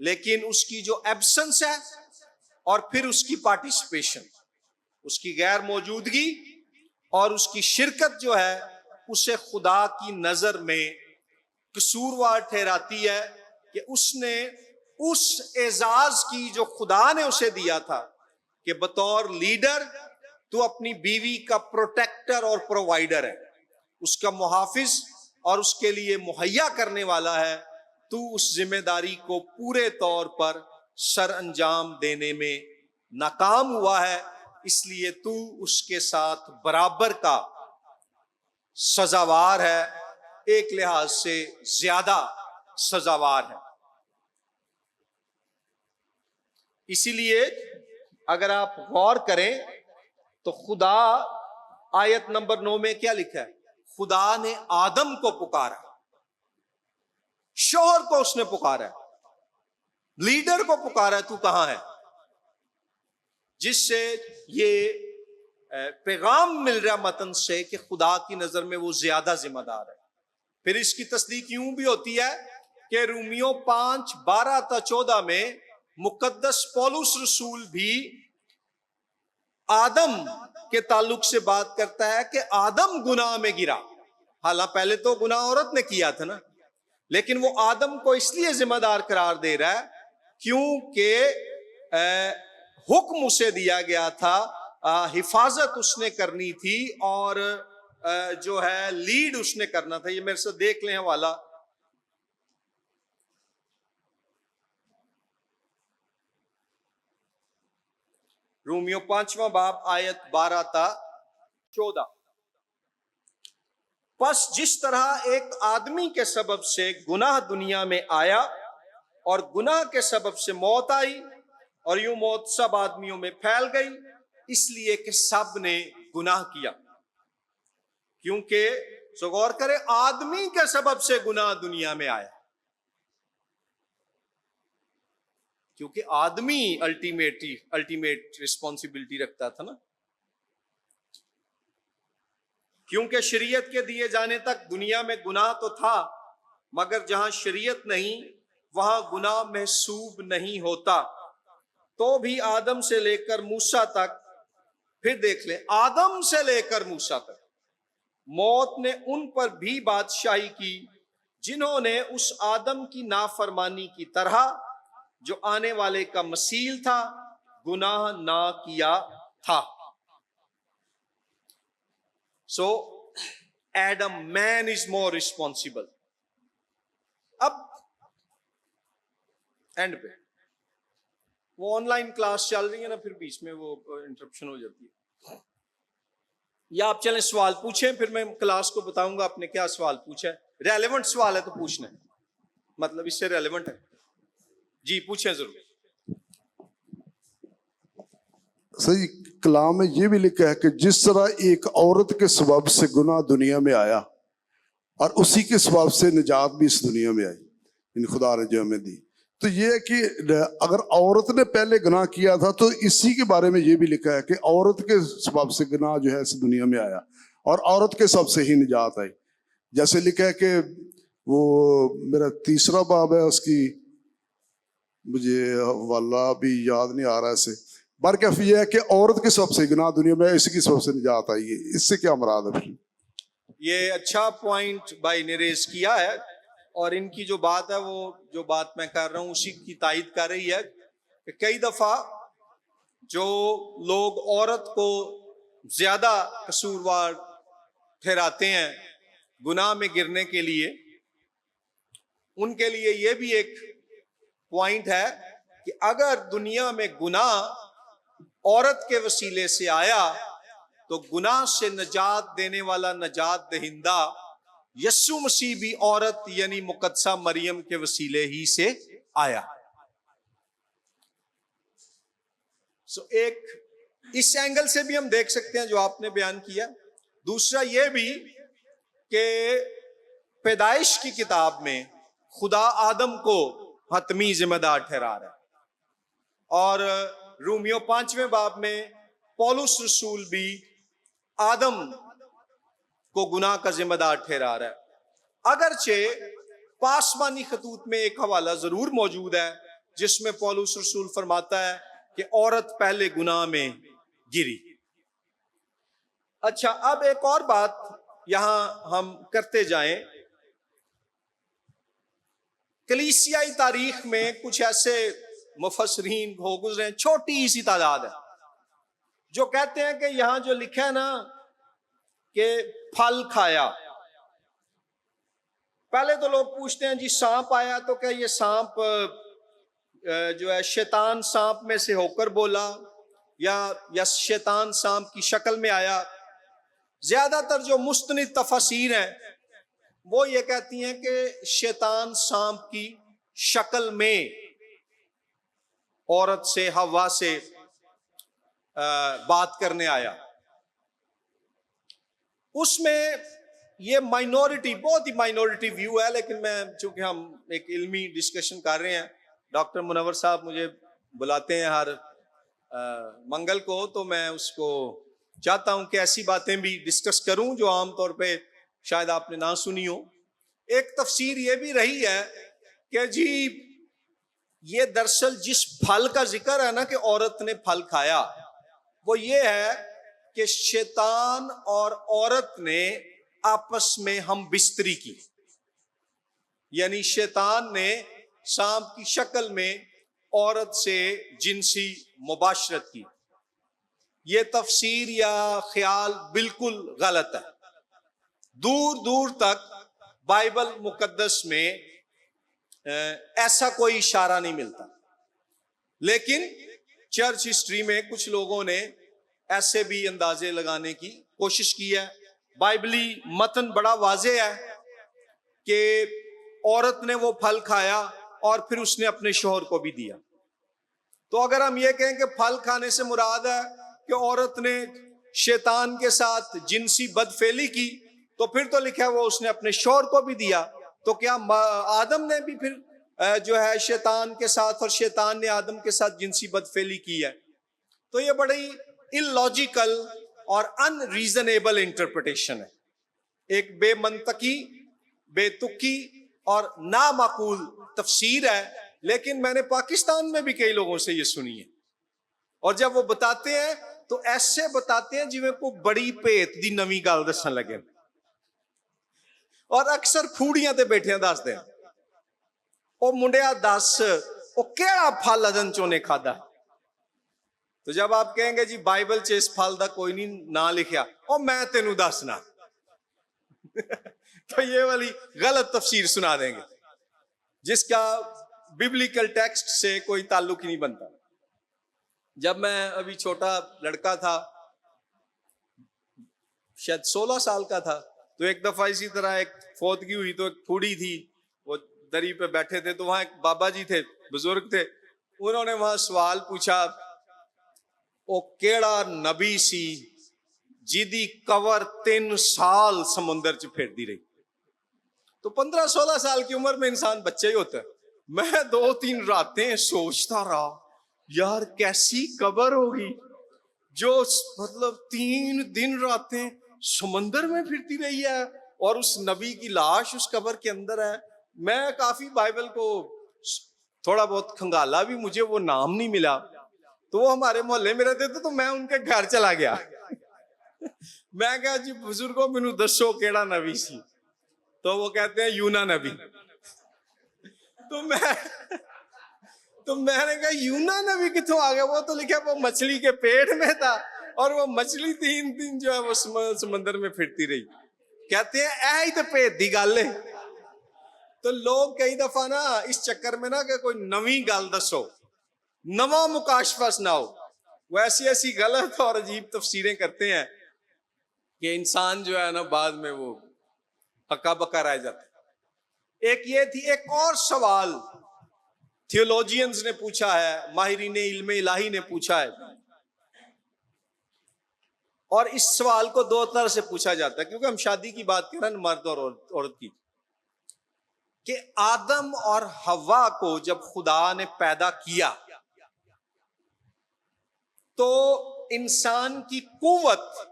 लेकिन उसकी जो एब्सेंस है और फिर उसकी पार्टिसिपेशन, उसकी गैर मौजूदगी और उसकी शिरकत जो है, उसे खुदा की नजर में कसूरवार ठहराती है कि उसने उस एजाज की जो खुदा ने उसे दिया था कि बतौर लीडर तू अपनी बीवी का प्रोटेक्टर और प्रोवाइडर है, उसका मुहाफिज और उसके लिए मुहैया करने वाला है, तू उस जिम्मेदारी को पूरे तौर पर सर अंजाम देने में नाकाम हुआ है। इसलिए तू उसके साथ बराबर का सजावार है, एक लिहाज से ज्यादा सजावार है। इसीलिए अगर आप गौर करें तो खुदा आयत नंबर 9 में क्या लिखा है? खुदा ने आदम को पुकारा, शौहर को उसने पुकारा, लीडर को पुकारा, तू कहां है? जिससे ये पैगाम मिल रहा मतन से कि खुदा की नजर में वो ज्यादा जिम्मेदार है। फिर इसकी तस्दीक यूं भी होती है कि रोमियो 5:12-14 में मुकद्दस पौलुस रसूल भी आदम के ताल्लुक से बात करता है कि आदम गुनाह में गिरा हालांकि पहले तो गुनाह औरत ने किया था ना, लेकिन वो आदम को इसलिए जिम्मेदार करार दे रहा है क्योंकि हुक्म उसे दिया गया था, हिफाजत उसने करनी थी और जो है लीड उसने करना था। ये मेरे से देख लें हवाला, रोमियो 5वां बाब आयत 12 ता 14। बस जिस तरह एक आदमी के सबब से गुनाह दुनिया में आया और गुनाह के सबब से मौत आई और यूं मौत सब आदमियों में फैल गई, इसलिए कि सब ने गुनाह किया। क्योंकि सो गौर करें, आदमी के सबब से गुनाह दुनिया में आया, क्योंकि आदमी अल्टीमेट रिस्पॉन्सिबिलिटी रखता था ना। क्योंकि शरीयत के दिए जाने तक दुनिया में गुनाह तो था, मगर जहां शरीयत नहीं वहां गुनाह महसूब नहीं होता। तो भी आदम से लेकर मूसा तक, फिर देख लें, आदम से लेकर मूसा तक मौत ने उन पर भी बादशाही की जिन्होंने उस आदम की नाफरमानी की तरह, जो आने वाले का मसील था, गुनाह ना किया था। So, Adam, man is more responsible. अब एंड पे वो ऑनलाइन क्लास चल रही है ना, फिर बीच में वो इंटरप्शन हो जाती है। या आप चलें सवाल पूछें, फिर मैं क्लास को बताऊंगा आपने क्या सवाल पूछा है। रेलेवेंट सवाल है तो पूछना है, मतलब इससे रेलेवेंट है। जी पूछें जरूर।
सही कलाम में ये भी लिखा है कि जिस तरह एक औरत के स्वभाव से गुनाह दुनिया में आया और उसी के स्वभाव से निजात भी इस दुनिया में आई, इन खुदा ने जो हमें दी। तो ये है कि अगर औरत ने पहले गुनाह किया था तो इसी के बारे में ये भी लिखा है कि औरत के स्वभाव से गुनाह जो है इस दुनिया में आया और औरत के स्वभाव से ही निजात आई। जैसे लिखा है कि वो मेरा 3रा बाब है, उसकी मुझे वाला भी याद नहीं आ रहा ऐसे, बरकफ ये है कि औरत के सबब से गुनाह दुनिया में, इसी की सबब से निजात आई है। इससे क्या मुराद है?
ये अच्छा पॉइंट भाई ने रेज किया है, और इनकी जो बात है वो जो बात मैं कर रहा हूं उसी की तायद कर रही है कि कई दफा जो लोग औरत को ज्यादा कसूरवार ठहराते हैं गुनाह में गिरने के लिए, उनके लिए यह भी एक पॉइंट है कि अगर दुनिया में गुनाह औरत के वसीले से आया तो गुनाह से नजात देने वाला नजात दहिंदा यस्सु मसीह भी औरत यानी मुकद्दसा मरियम के वसीले ही से आया। सो एक इस एंगल से भी हम देख सकते हैं जो आपने बयान किया। दूसरा यह भी कि पैदाइश की किताब में खुदा आदम को हतमी जिम्मेदार ठहरा रहा है, और रोमियो 5वें बाब में पौलुस रसूल भी आदम को गुनाह का जिम्मेदार ठहरा रहा है। अगरचे पासमानी खतूत में एक हवाला जरूर मौजूद है जिसमें पौलुस रसूल फरमाता है कि औरत पहले गुनाह में गिरी। अच्छा, अब एक और बात यहां हम करते जाएं। कलीसियाई तारीख में कुछ ऐसे मुफस्सरीन हो गुजरे हैं, छोटी सी तादाद है, जो कहते हैं कि यहां जो लिखा है ना कि फल खाया, पहले तो लोग पूछते हैं जी सांप आया तो क्या ये सांप जो है शैतान सांप में से होकर बोला या शैतान सांप की शक्ल में आया। ज्यादातर जो मुस्तनिद तफसीर हैं वो ये कहती हैं कि शैतान सांप की शक्ल में औरत से हवा से बात करने आया। उसमें ये माइनॉरिटी, बहुत ही माइनॉरिटी व्यू है, लेकिन मैं चूंकि हम एक इल्मी डिस्कशन कर रहे हैं, डॉक्टर मुनव्वर साहब मुझे बुलाते हैं हर मंगल को, तो मैं उसको चाहता हूं कि ऐसी बातें भी डिस्कस करूं जो आमतौर पे शायद आपने ना सुनी हो। एक तफसीर ये भी रही है कि जी ये दरअसल जिस फल का जिक्र है ना कि औरत ने फल खाया, वो ये है कि शैतान और औरत ने आपस में हम बिस्तरी की, यानी शैतान ने सांप की शक्ल में औरत से जिनसी मुबाशरत की। यह तफसीर या ख्याल बिल्कुल गलत है। दूर दूर तक बाइबल मुकद्दस में ऐसा कोई इशारा नहीं मिलता, लेकिन चर्च हिस्ट्री में कुछ लोगों ने ऐसे भी अंदाजे लगाने की कोशिश की है। बाइबली मतन बड़ा वाज़े है कि औरत ने वो फल खाया और फिर उसने अपने शोहर को भी दिया। तो अगर हम ये कहें कि फल खाने से मुराद है कि औरत ने शैतान के साथ जिनसी बदफेली की, तो फिर तो लिखा है वो उसने अपने शोहर को भी दिया। तो क्या आदम ने भी फिर जो है शैतान के साथ, और शैतान ने आदम के साथ जिनसी बदफेली की है? तो ये बड़ी इलॉजिकल और अनरीजनेबल इंटरप्रिटेशन है, एक बेमंतकी, बेतुकी और नामाकूल तफसीर है। लेकिन मैंने पाकिस्तान में भी कई लोगों से ये सुनी है, और जब वो बताते हैं तो ऐसे बताते हैं जिਵੇਂ को बड़ी भेत दी नवी गल दसन लगे, और अक्सर खूड़ियां ते बैठिया दसदे ओ मुंडिया दस ओ केड़ा फल अदन चों ने खादा। तो जब आप कहेंगे जी बाइबल च इस फल का कोई नहीं ना लिखा, ओ मैं तेनू दसना तो ये वाली गलत तफसीर सुना देंगे जिसका बिब्लिकल टेक्स्ट से कोई ताल्लुक ही नहीं बनता। जब मैं अभी छोटा लड़का था, शायद 16 साल का था, तो एक दफा इसी तरह एक फौतगी हुई, तो एक फूडी थी, वो दरी पे बैठे थे, तो वहां एक बाबा जी थे, बुजुर्ग थे, उन्होंने वहां सवाल पूछा, ओ केड़ा नबी सी जिदी कवर 3 साल समुंदर च फिरदी रही। तो 15-16 साल की उम्र में इंसान बच्चा ही होता है। मैं 2-3 रातें सोचता रहा, यार कैसी कबर होगी जो मतलब 3 दिन रातें समंदर में फिरती रही है, और उस नबी की लाश उस कबर के अंदर है। मैं काफी बाइबल को थोड़ा बहुत खंगाला भी, मुझे वो नाम नहीं मिला। तो वो हमारे मोहल्ले में रहते थे, तो मैं उनके घर चला गया मैं कहा जी बुजुर्गो मैनू दसो केड़ा नबी सी। तो वो कहते हैं यूना नबी। तो मैंने कहा यूना नबी कितों आ गया? वो तो लिखा वो मछली के पेट में था, और वो मछली 3 दिन जो है वो समंदर में फिरती रही। कहते हैं ऐ ही तो भेद दी गल है। तो लोग कई दफा ना इस चक्कर में ना कि कोई नवी गल दसो, नवा मुकाशफा सुनाओ, वो ऐसी ऐसी गलत और अजीब तफसीरें करते हैं कि इंसान जो है ना बाद में वो हक्का बक्का रह जाता है। एक ये थी, एक और सवाल थियोलॉजियंस ने पूछा है, माहिरीन इल्म इलाही ने पूछा है, और इस सवाल को 2 तरह से पूछा जाता है, क्योंकि हम शादी की बात कर रहे हैं, मर्द और औरत की, कि आदम और हवा को जब खुदा ने पैदा किया तो इंसान की कुव्वत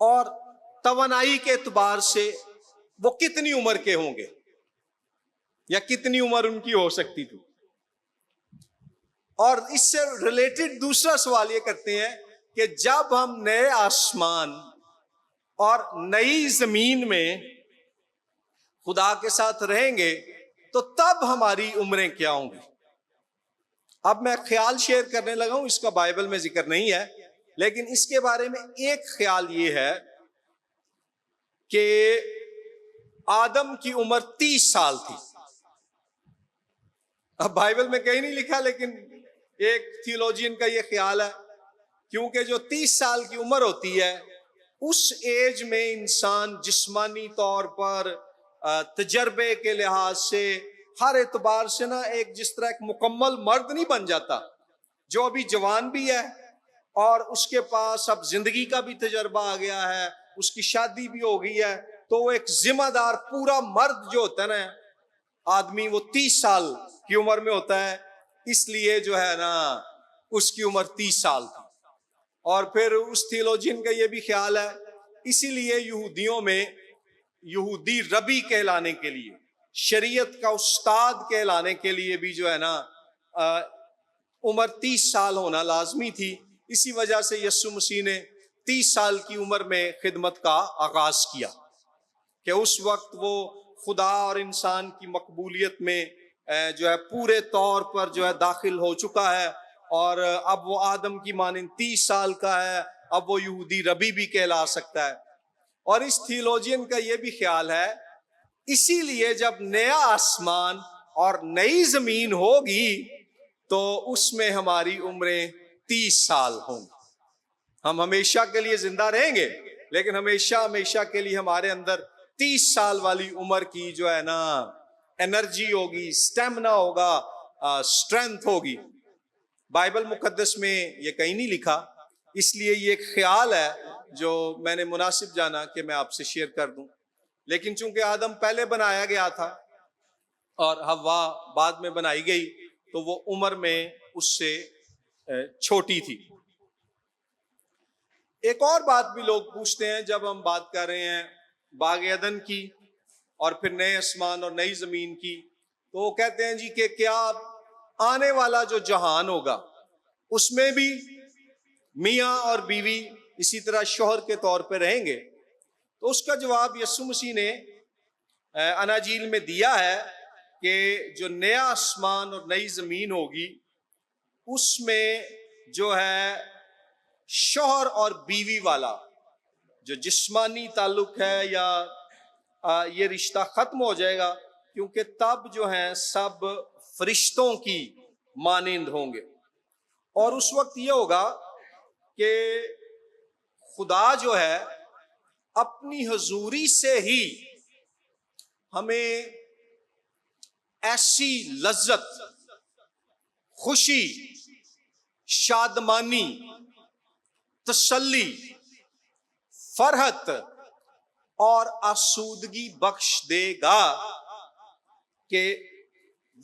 और तवानाई के एतबार से वो कितनी उम्र के होंगे, या कितनी उम्र उनकी हो सकती थी। और इससे रिलेटेड दूसरा सवाल ये करते हैं कि जब हम नए आसमान और नई जमीन में खुदा के साथ रहेंगे तो तब हमारी उम्रें क्या होंगी। अब मैं ख्याल शेयर करने लगा हूं, इसका बाइबल में जिक्र नहीं है, लेकिन इसके बारे में एक ख्याल ये है कि आदम की उम्र 30 साल थी। अब बाइबल में कहीं नहीं लिखा, लेकिन एक थियोलॉजियन का यह ख्याल है, क्योंकि जो 30 साल की उम्र होती है उस एज में इंसान जिस्मानी तौर पर तजर्बे के लिहाज से हर एतबार से ना एक जिस तरह एक मुकम्मल मर्द नहीं बन जाता, जो अभी जवान भी है और उसके पास अब जिंदगी का भी तजर्बा आ गया है, उसकी शादी भी हो गई है, तो वो एक जिम्मेदार पूरा मर्द जो होता है ना आदमी, वो 30 साल की उम्र में होता है। इसलिए जो है ना उसकी उम्र 30 साल थी। और फिर उस थियोलॉजियन का ये भी ख्याल है, इसीलिए यहूदियों में यहूदी रबी कहलाने के लिए, शरीयत का उस्ताद कहलाने के लिए भी जो है ना उम्र 30 साल होना लाजमी थी। इसी वजह से यीशु मसीह ने 30 साल की उम्र में खिदमत का आगाज किया। कि उस वक्त वो खुदा और इंसान की मकबूलियत में जो है पूरे तौर पर जो है दाखिल हो चुका है, और अब वो आदम की मानिंद 30 साल का है, अब वो यहूदी रबी भी कहला सकता है। और इस थियोलॉजियन का ये भी ख्याल है, इसीलिए जब नया आसमान और नई जमीन होगी तो उसमें हमारी उम्रें 30 साल होंगी। हम हमेशा के लिए जिंदा रहेंगे, लेकिन हमेशा हमेशा के लिए हमारे अंदर 30 साल वाली उम्र की जो है ना एनर्जी होगी, स्टेमिना होगा, स्ट्रेंथ होगी। बाइबल मुकद्दस में ये कहीं नहीं लिखा, इसलिए ये एक ख्याल है जो मैंने मुनासिब जाना कि मैं आपसे शेयर कर दूं। लेकिन चूंकि आदम पहले बनाया गया था और हव्वा बाद में बनाई गई, तो वो उम्र में उससे छोटी थी। एक और बात भी लोग पूछते हैं जब हम बात कर रहे हैं बाग एदन की और फिर नए आसमान और नई जमीन की, तो वो कहते हैं जी कि क्या आने वाला जो जहान होगा उसमें भी मियां और बीवी इसी तरह शौहर के तौर पे रहेंगे? तो उसका जवाब यीशु मसीह ने अनाजील में दिया है कि जो नया आसमान और नई जमीन होगी उसमें जो है शौहर और बीवी वाला जो जिस्मानी ताल्लुक है या ये रिश्ता खत्म हो जाएगा, क्योंकि तब जो है सब फरिश्तों की मानिंद होंगे। और उस वक्त ये होगा कि खुदा जो है अपनी हजूरी से ही हमें ऐसी लज्जत, खुशी, शादमानी, तसल्ली, फरहत और आसूदगी बख्श देगा कि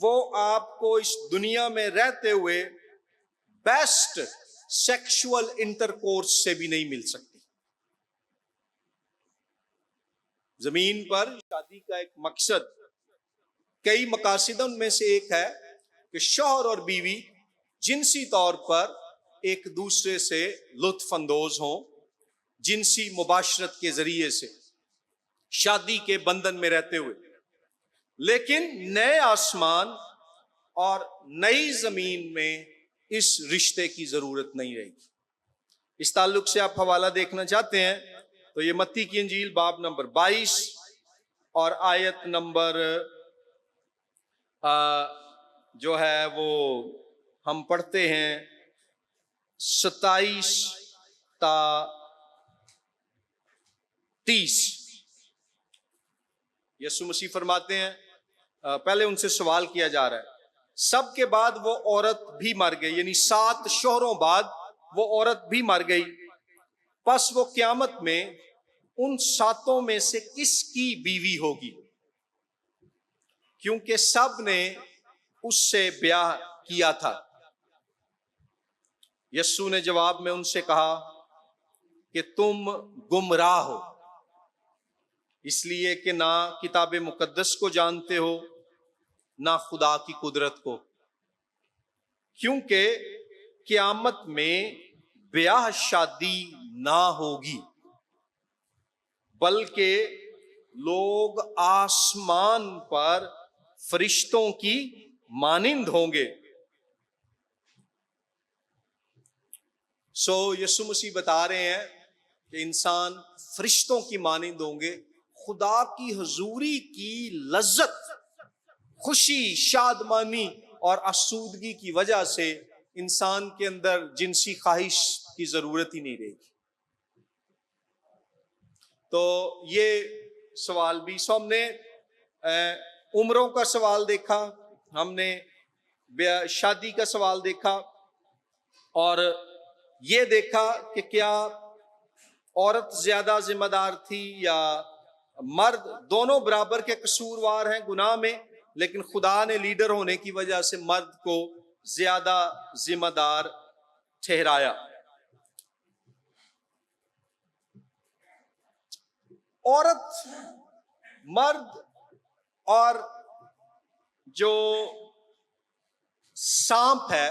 वो आपको इस दुनिया में रहते हुए बेस्ट सेक्सुअल इंटरकोर्स से भी नहीं मिल सकती। जमीन पर शादी का एक मकसद, कई मकासदों में से एक है कि शौहर और बीवी जिनसी तौर पर एक दूसरे से लुत्फ अंदोज हों, जिनसी मुबाशरत के जरिए से शादी के बंधन में रहते हुए। लेकिन नए आसमान और नई जमीन में इस रिश्ते की जरूरत नहीं रहेगी। इस ताल्लुक से आप हवाला देखना चाहते हैं तो ये मत्ती की इंजील बाब नंबर 22 और आयत नंबर जो है वो हम पढ़ते हैं 27 ता 30। यीशु मसीह फरमाते हैं, पहले उनसे सवाल किया जा रहा है, सबके बाद वो औरत भी मर गई, यानी 7 शौहरों बाद वो औरत भी मर गई। बस वो क़यामत में उन 7 में से किसकी बीवी होगी, क्योंकि सब ने उससे ब्याह किया था। यीशु ने जवाब में उनसे कहा कि तुम गुमराह हो, इसलिए कि ना किताब मुकद्दस को जानते हो ना खुदा की कुदरत को, क्योंकि क़यामत में ब्याह शादी ना होगी, बल्कि लोग आसमान पर फरिश्तों की मानिंद होंगे। यीशु मसीह बता रहे हैं कि इंसान फरिश्तों की मानिंद होंगे। खुदा की हजूरी की लज्जत, खुशी, शादमानी और आसूदगी की वजह से इंसान के अंदर जिनसी ख्वाहिश की जरूरत ही नहीं रहेगी। तो ये सवाल भी, सो हमने उम्रों का सवाल देखा, हमने शादी का सवाल देखा, और ये देखा कि क्या औरत ज्यादा जिम्मेदार थी या मर्द, दोनों बराबर के कसूरवार हैं गुनाह में, लेकिन खुदा ने लीडर होने की वजह से मर्द को ज्यादा जिम्मेदार ठहराया। औरत, मर्द और जो सांप है,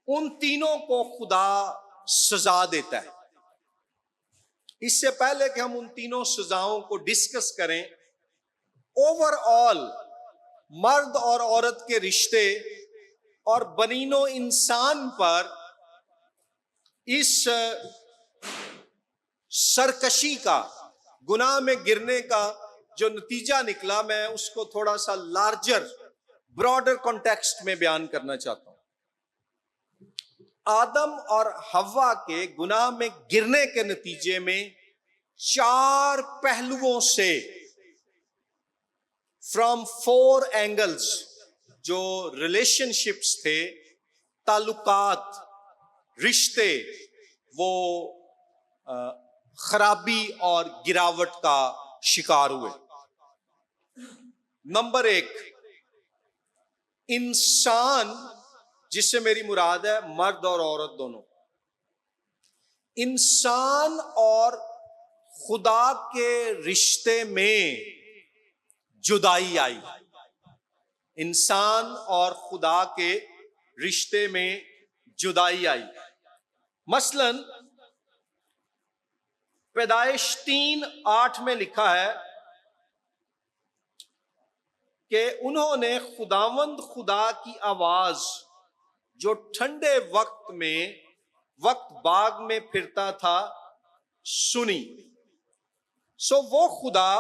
उन तीनों को खुदा सजा देता है। इससे पहले कि हम उन तीनों सजाओं को डिस्कस करें, ओवरऑल मर्द और औरत के रिश्ते और बनीनो इंसान पर इस सरकशी का, गुनाह में गिरने का जो नतीजा निकला, मैं उसको थोड़ा सा लार्जर ब्रॉडर कॉन्टेक्स्ट में बयान करना चाहता हूं। आदम और हव्वा के गुनाह में गिरने के नतीजे में 4 पहलुओं से, फ्रॉम 4 एंगल्स, जो रिलेशनशिप्स थे, ताल्लुकात, रिश्ते, वो खराबी और गिरावट का शिकार हुए। नंबर 1, इंसान, जिससे मेरी मुराद है मर्द और औरत दोनों, इंसान और खुदा के रिश्ते में जुदाई आई। इंसान और खुदा के रिश्ते में जुदाई आई। मसलन पैदाइश 3:8 में लिखा है कि उन्होंने खुदावंद खुदा की आवाज जो ठंडे वक्त बाग में फिरता था सुनी। सो वो खुदा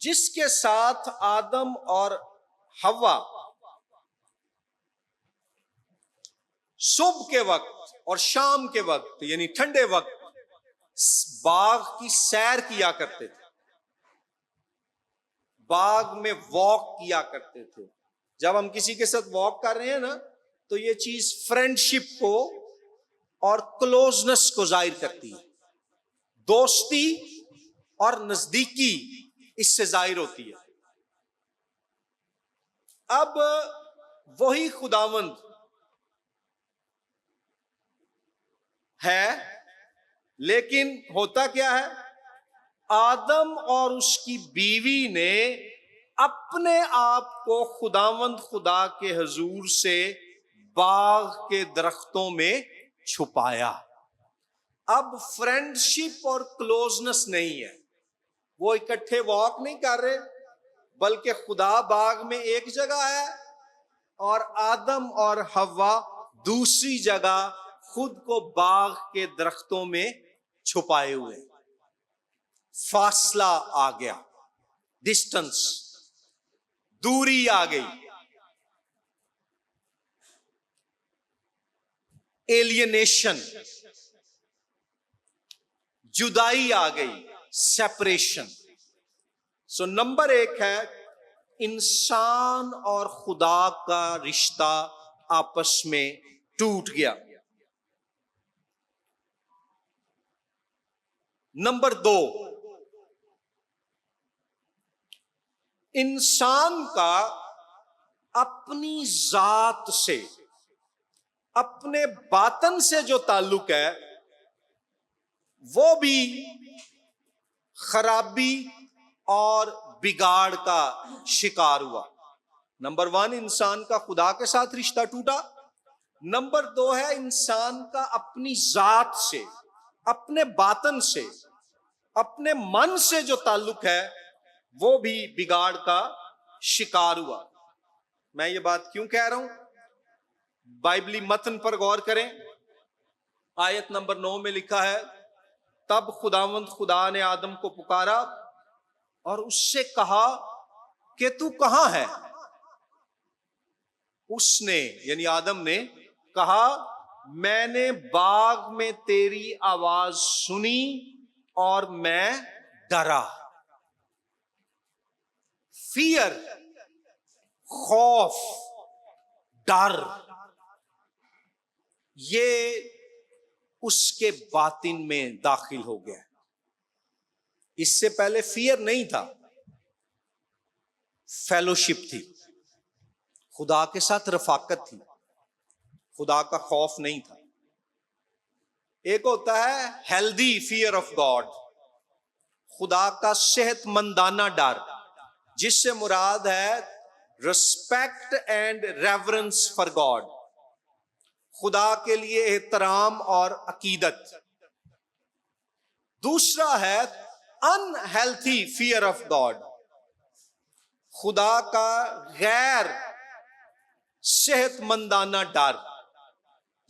जिसके साथ आदम और हव्वा सुबह के वक्त और शाम के वक्त, यानी ठंडे वक्त, बाग की सैर किया करते थे, बाग में वॉक किया करते थे। जब हम किसी के साथ वॉक कर रहे हैं ना, तो ये चीज फ्रेंडशिप को और क्लोजनेस को जाहिर करती है, दोस्ती और नजदीकी इससे जाहिर होती है। अब वही खुदावंद है, लेकिन होता क्या है, आदम और उसकी बीवी ने अपने आप को खुदावंद खुदा के हजूर से बाग के दरख्तों में छुपाया। अब फ्रेंडशिप और क्लोजनेस नहीं है, वो इकट्ठे वॉक नहीं कर रहे, बल्कि खुदा बाग में एक जगह है और आदम और हव्वा दूसरी जगह खुद को बाग के दरख्तों में छुपाए हुए। फासला आ गया, डिस्टेंस, दूरी आ गई, एलियनेशन, जुदाई आ गई, सेपरेशन। सो नंबर 1 है, इंसान और खुदा का रिश्ता आपस में टूट गया। नंबर 2, इंसान का अपनी जात से, अपने बातन से जो ताल्लुक है, वो भी खराबी और बिगाड़ का शिकार हुआ। नंबर 1, इंसान का खुदा के साथ रिश्ता टूटा। नंबर 2 है, इंसान का अपनी जात से, अपने बातन से, अपने मन से जो ताल्लुक है, वो भी बिगाड़ का शिकार हुआ। मैं ये बात क्यों कह रहा हूं? बाइबली मतन पर गौर करें। आयत नंबर 9 में लिखा है, तब खुदावंद खुदा ने आदम को पुकारा और उससे कहा कि तू कहां है? उसने, यानी आदम ने कहा, मैंने बाग में तेरी आवाज सुनी और मैं डरा। फियर, खौफ, डर, ये उसके बातिन में दाखिल हो गया। इससे पहले फियर नहीं था, फेलोशिप थी, खुदा के साथ रफाकत थी, खुदा का खौफ नहीं था। एक होता है हेल्दी फियर ऑफ गॉड, खुदा का सेहतमंदाना डर, जिससे मुराद है respect and reverence for God, खुदा के लिए एहतराम और अकीदत। दूसरा है अनहेल्थी फियर ऑफ गॉड, खुदा का गैर सेहतमंदाना डर,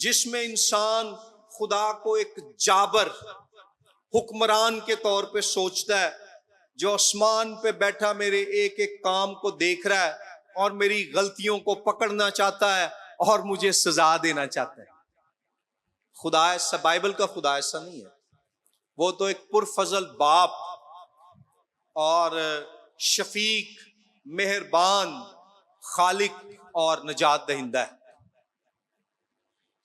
जिसमें इंसान खुदा को एक जाबर हुक्मरान के तौर पे सोचता है, जो आसमान पे बैठा मेरे एक एक काम को देख रहा है और मेरी गलतियों को पकड़ना चाहता है और मुझे सजा देना चाहता है। खुदा ऐसा, बाइबल का खुदा ऐसा नहीं है। वो तो एक पुरफजल बाप और शफीक, मेहरबान, खालिक और नजात दहिंदा है।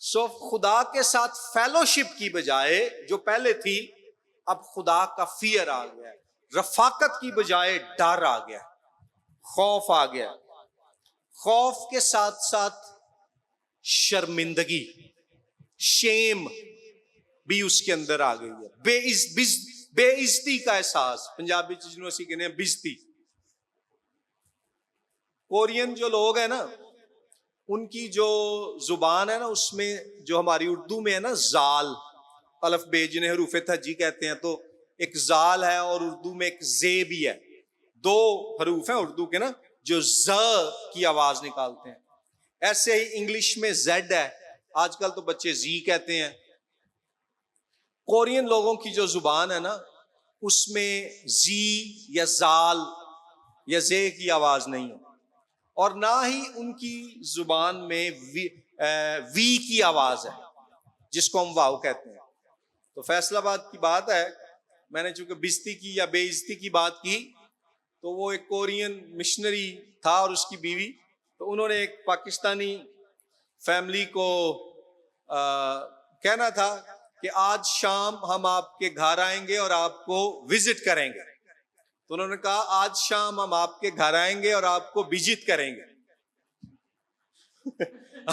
सो खुदा के साथ फेलोशिप की बजाय जो पहले थी, अब खुदा का फियर आ गया है। रफाकत की बजाय डर आ गया, खौफ आ गया। खौफ के साथ साथ शर्मिंदगी, शेम भी उसके अंदर आ गई है। बेइज्जती का एहसास, पंजाबी जिन्होंने ਅਸੀਂ कहने हैं बिजती। कोरियन जो लोग हैं ना, उनकी जो जुबान है ना, उसमें जो हमारी उर्दू में है ना जाल, अलफ बे जिन्हें हरूफ थज्जी कहते हैं, तो एक जाल है और उर्दू में एक जे भी है। दो हरूफ हैं उर्दू के ना जो ज की आवाज निकालते हैं। ऐसे ही इंग्लिश में जेड है, आजकल तो बच्चे जी कहते हैं। कोरियन लोगों की जो जुबान है ना, उसमें जी या जाल या जे की आवाज नहीं है, और ना ही उनकी जुबान में वी की आवाज है, जिसको हम वाव कहते हैं। तो फैसलाबाद की बात है, मैंने चूंकि बिस्ती की या बेइज्जती की बात की, तो वो एक कोरियन मिशनरी था और उसकी बीवी, तो उन्होंने एक पाकिस्तानी फैमिली को कहना था कि आज शाम हम आपके घर आएंगे और आपको विजिट करेंगे। तो उन्होंने कहा आज शाम हम आपके घर आएंगे और आपको विजिट करेंगे।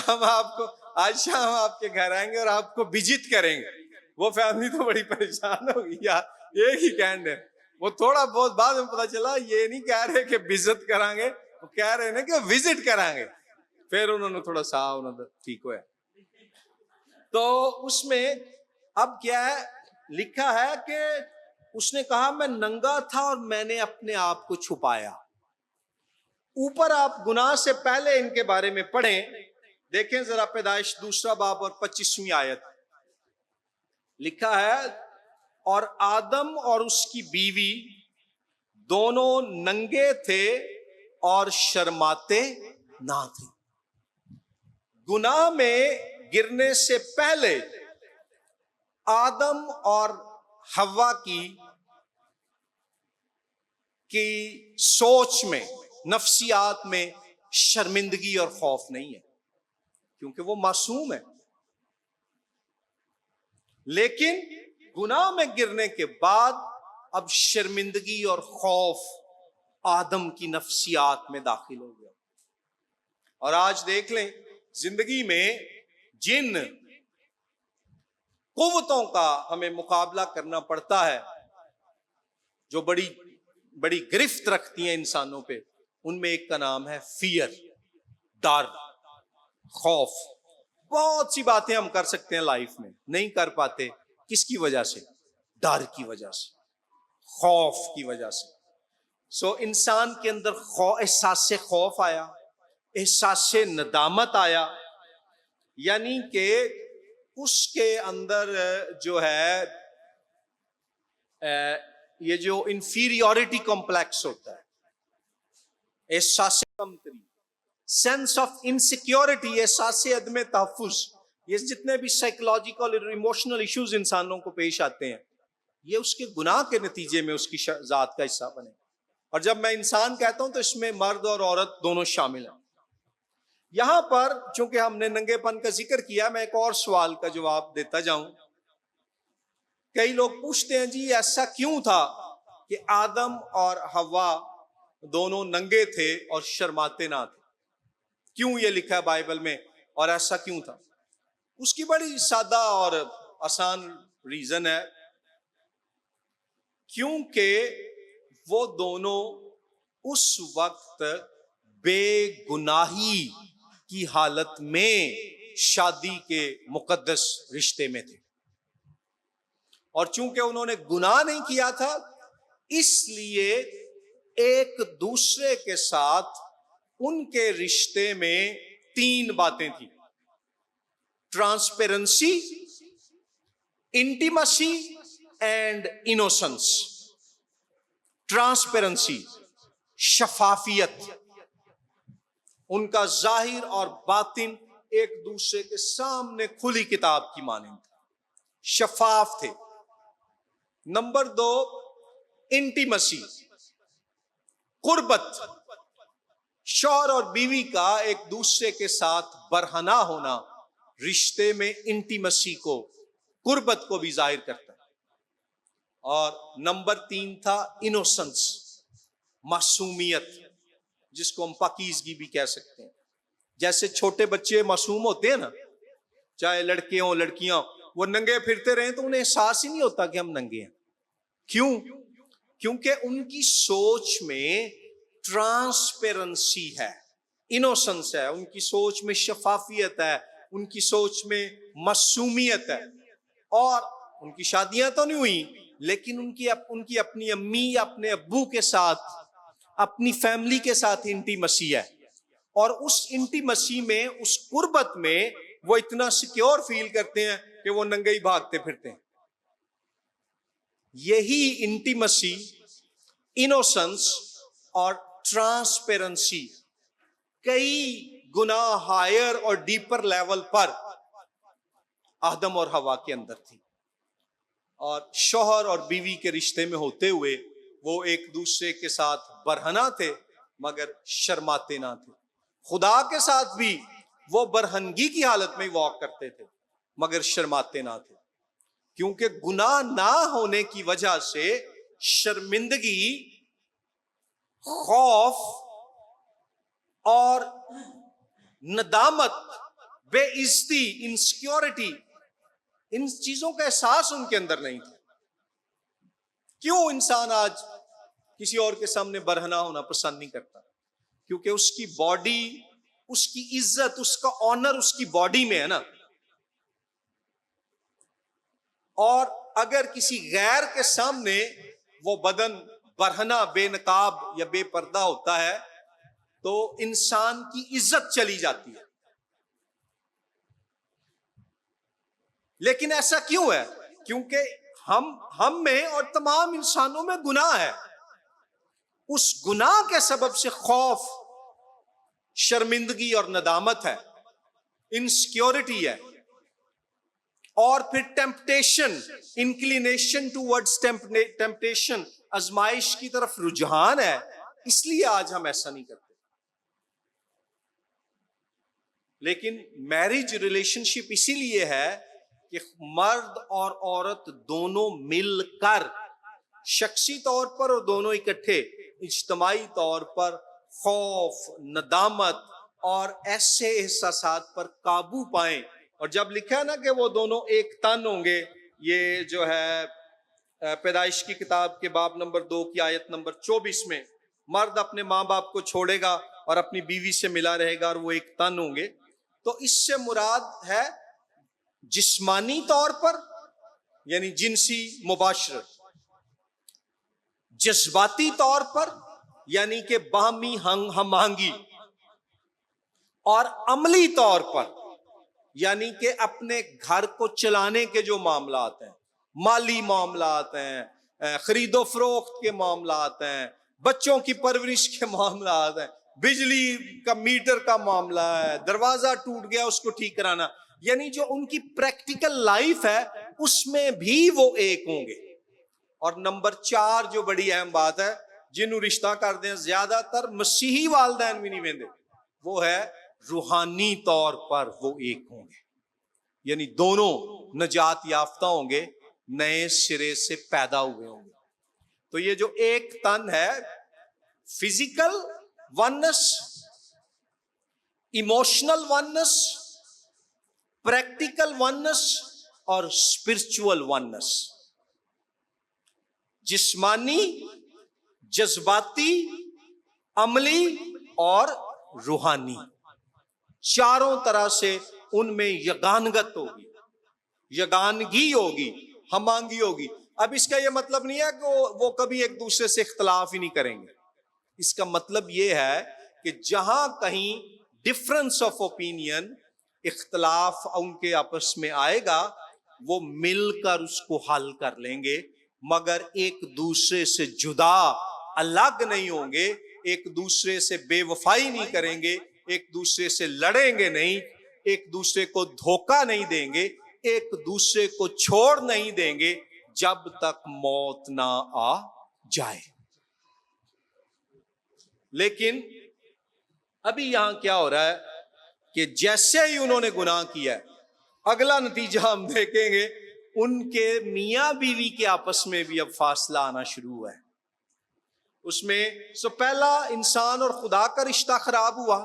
हम आपको आज शाम आपके घर आएंगे और आपको विजिट करेंगे। वो फैमिली तो बड़ी परेशान हो गई यार, एक ही कैंड है। वो थोड़ा बहुत बाद में पता चला ये नहीं कह रहे कि विजिट करांगे, वो कह रहे हैं कि विजिट करांगे। फिर उन्होंने थोड़ा सा उन्होंने ठीक हुआ। तो उसमें अब क्या है, लिखा है कि उसने कहा मैं नंगा था और मैंने अपने आप को छुपाया। ऊपर आप गुनाह से पहले इनके बारे में पढ़ें, देखें जरा पैदाइश 2 बाब और 25वीं आयत। लिखा है और आदम और उसकी बीवी दोनों नंगे थे और शर्माते ना थे। गुनाह में गिरने से पहले आदम और हव्वा की सोच में, नफ्सियात में शर्मिंदगी और खौफ नहीं है, क्योंकि वो मासूम है। लेकिन गुनाह में गिरने के बाद अब शर्मिंदगी और खौफ आदम की नफ्सियात में दाखिल हो गया। और आज देख लें, जिंदगी में जिन कुव्वतों का हमें मुकाबला करना पड़ता है, जो बड़ी बड़ी गिरफ्त रखती हैं इंसानों पे, उनमें एक का नाम है फियर, डर, खौफ। बहुत सी बातें हम कर सकते हैं लाइफ में, नहीं कर पाते। किसकी वजह से? डर की वजह से, खौफ की वजह से। सो इंसान के अंदर एहसास से खौफ आया, एहसास से नदामत आया, यानी कि उसके अंदर जो है ये जो इंफीरियोरिटी कॉम्प्लेक्स होता है, एहसास कमतरी, सेंस ऑफ इनसिक्योरिटी, एहसास अदम तहफ्फुज, ये जितने भी साइकोलॉजिकल और इमोशनल इश्यूज इंसानों को पेश आते हैं, ये उसके गुनाह के नतीजे में उसकी जात का हिस्सा बने। और जब मैं इंसान कहता हूं तो इसमें मर्द और औरत दोनों शामिल हैं। यहां पर चूंकि हमने नंगेपन का जिक्र किया, मैं एक और सवाल का जवाब देता जाऊं। कई लोग पूछते हैं जी ऐसा क्यों था कि आदम और हव्वा दोनों नंगे थे और शर्माते ना थे? क्यों ये लिखा है बाइबल में और ऐसा क्यों था? उसकी बड़ी सादा और आसान रीजन है, क्योंकि वो दोनों उस वक्त बेगुनाही की हालत में शादी के मुकद्दस रिश्ते में थे। और चूंकि उन्होंने गुनाह नहीं किया था, इसलिए एक दूसरे के साथ उनके रिश्ते में 3 बातें थी: transparency, intimacy and innocence. Transparency, शफाफियत, उनका जाहिर और बातिन एक दूसरे के सामने खुली किताब की मानिंद था, शफाफ थे। नंबर 2, इंटीमेसी, कुर्बत, शौहर और बीवी का एक दूसरे के साथ बरहना होना रिश्ते में इंटीमेसी को, कुर्बत को भी जाहिर करता है। और नंबर 3 था इनोसेंस, मासूमियत, जिसको हम पाकीज़गी भी कह सकते हैं। जैसे छोटे बच्चे मासूम होते हैं ना, चाहे लड़के हों लड़कियां, वो नंगे फिरते रहे तो उन्हें एहसास ही नहीं होता कि हम नंगे हैं। क्यों? क्योंकि उनकी सोच में ट्रांसपेरेंसी है, इनोसेंस है, उनकी सोच में शफाफियत है, उनकी सोच में मासूमियत है। और उनकी शादियां तो नहीं हुई, लेकिन उनकी अपनी अम्मी या अपने अब्बू के साथ, अपनी फैमिली के साथ इंटीमेसी है। और उस इंटीमेसी में, उस कुर्बत में वो इतना सिक्योर फील करते हैं कि वो नंगे ही भागते फिरते हैं। यही इंटीमेसी, इनोसेंस और ट्रांसपेरेंसी कई गुना हायर और डीपर लेवल पर आदम और हवा के अंदर थी। और शौहर और बीवी के रिश्ते में होते हुए वो एक दूसरे के साथ बरहना थे, मगर शर्माते ना थे। खुदा के साथ भी वो बरहनगी की हालत में वॉक करते थे, मगर शर्माते ना थे। क्योंकि गुनाह ना होने की वजह से शर्मिंदगी, खौफ और नदामत, बेइज्जती, इनसिक्योरिटी, इन चीजों का एहसास उनके अंदर नहीं था। क्यों इंसान आज किसी और के सामने बरहना होना पसंद नहीं करता? क्योंकि उसकी बॉडी, उसकी इज्जत, उसका ऑनर उसकी बॉडी में है ना। और अगर किसी गैर के सामने वो बदन बरहना, बेनकाब या बेपर्दा होता है तो इंसान की इज्जत चली जाती है। लेकिन ऐसा क्यों है? क्योंकि हम में और तमाम इंसानों में गुनाह है। उस गुनाह के सबब से खौफ, शर्मिंदगी और नदामत है, इनसिक्योरिटी है। और फिर टेम्पटेशन, इंक्लिनेशन टूवर्ड्स टेम्पटेशन, आजमाइश की तरफ रुझान है। इसलिए आज हम ऐसा नहीं करते। लेकिन मैरिज रिलेशनशिप इसीलिए है कि मर्द और औरत दोनों मिलकर, शख्सी तौर पर और दोनों इकट्ठे, इज्तिमाई तौर पर खौफ, नदामत और ऐसे एहसासात पर काबू पाएं। और जब लिखा है ना कि वो दोनों एक तन होंगे, ये जो है पैदाइश की किताब के बाब नंबर 2 की आयत नंबर 24 में, मर्द अपने माँ बाप को छोड़ेगा और अपनी बीवी से मिला रहेगा और वो एक तन होंगे। तो इससे मुराद है जिस्मानी तौर पर यानी जिनसी मुबाशरत, जज्बाती तौर पर यानी कि बाहमी हमआहंगी, और अमली तौर पर यानी कि अपने घर को चलाने के जो मामलात हैं, माली मामलात हैं, खरीदो फरोख्त के मामलात हैं, बच्चों की परवरिश के मामलात हैं, बिजली का मीटर का मामला है, दरवाजा टूट गया उसको ठीक कराना, यानी जो उनकी प्रैक्टिकल लाइफ है उसमें भी वो एक होंगे। और नंबर 4 जो बड़ी अहम बात है, जिन्हों रिश्ता कर दें ज्यादातर मसीही वालदैन भी नहीं वेंदे, वो है रूहानी तौर पर वो एक होंगे। यानी दोनों नजात याफ्ता होंगे, नए सिरे से पैदा हुए होंगे। तो ये जो एक तन है, physical oneness, emotional oneness, practical oneness और स्पिरिचुअल वननेस, जिस्मानी, जज्बाती, अमली और रूहानी, चारों तरह से उनमें यगानगत होगी, यगानगी होगी, हमआंगी होगी। अब इसका यह मतलब नहीं है कि वो कभी एक दूसरे से इख्तलाफ ही नहीं करेंगे। इसका मतलब यह है कि जहां कहीं डिफरेंस ऑफ ओपिनियन, इख्तलाफ उनके आपस में आएगा, वो मिलकर उसको हल कर लेंगे, मगर एक दूसरे से जुदा अलग नहीं होंगे, एक दूसरे से बेवफाई नहीं करेंगे, एक दूसरे से लड़ेंगे नहीं, एक दूसरे को धोखा नहीं देंगे, एक दूसरे को छोड़ नहीं देंगे जब तक मौत ना आ जाए। लेकिन अभी यहां क्या हो रहा है कि जैसे ही उन्होंने गुनाह किया है, अगला नतीजा हम देखेंगे, उनके मियां बीवी के आपस में भी अब फासला आना शुरू हुआ है। उसमें पहला इंसान और खुदा का रिश्ता खराब हुआ।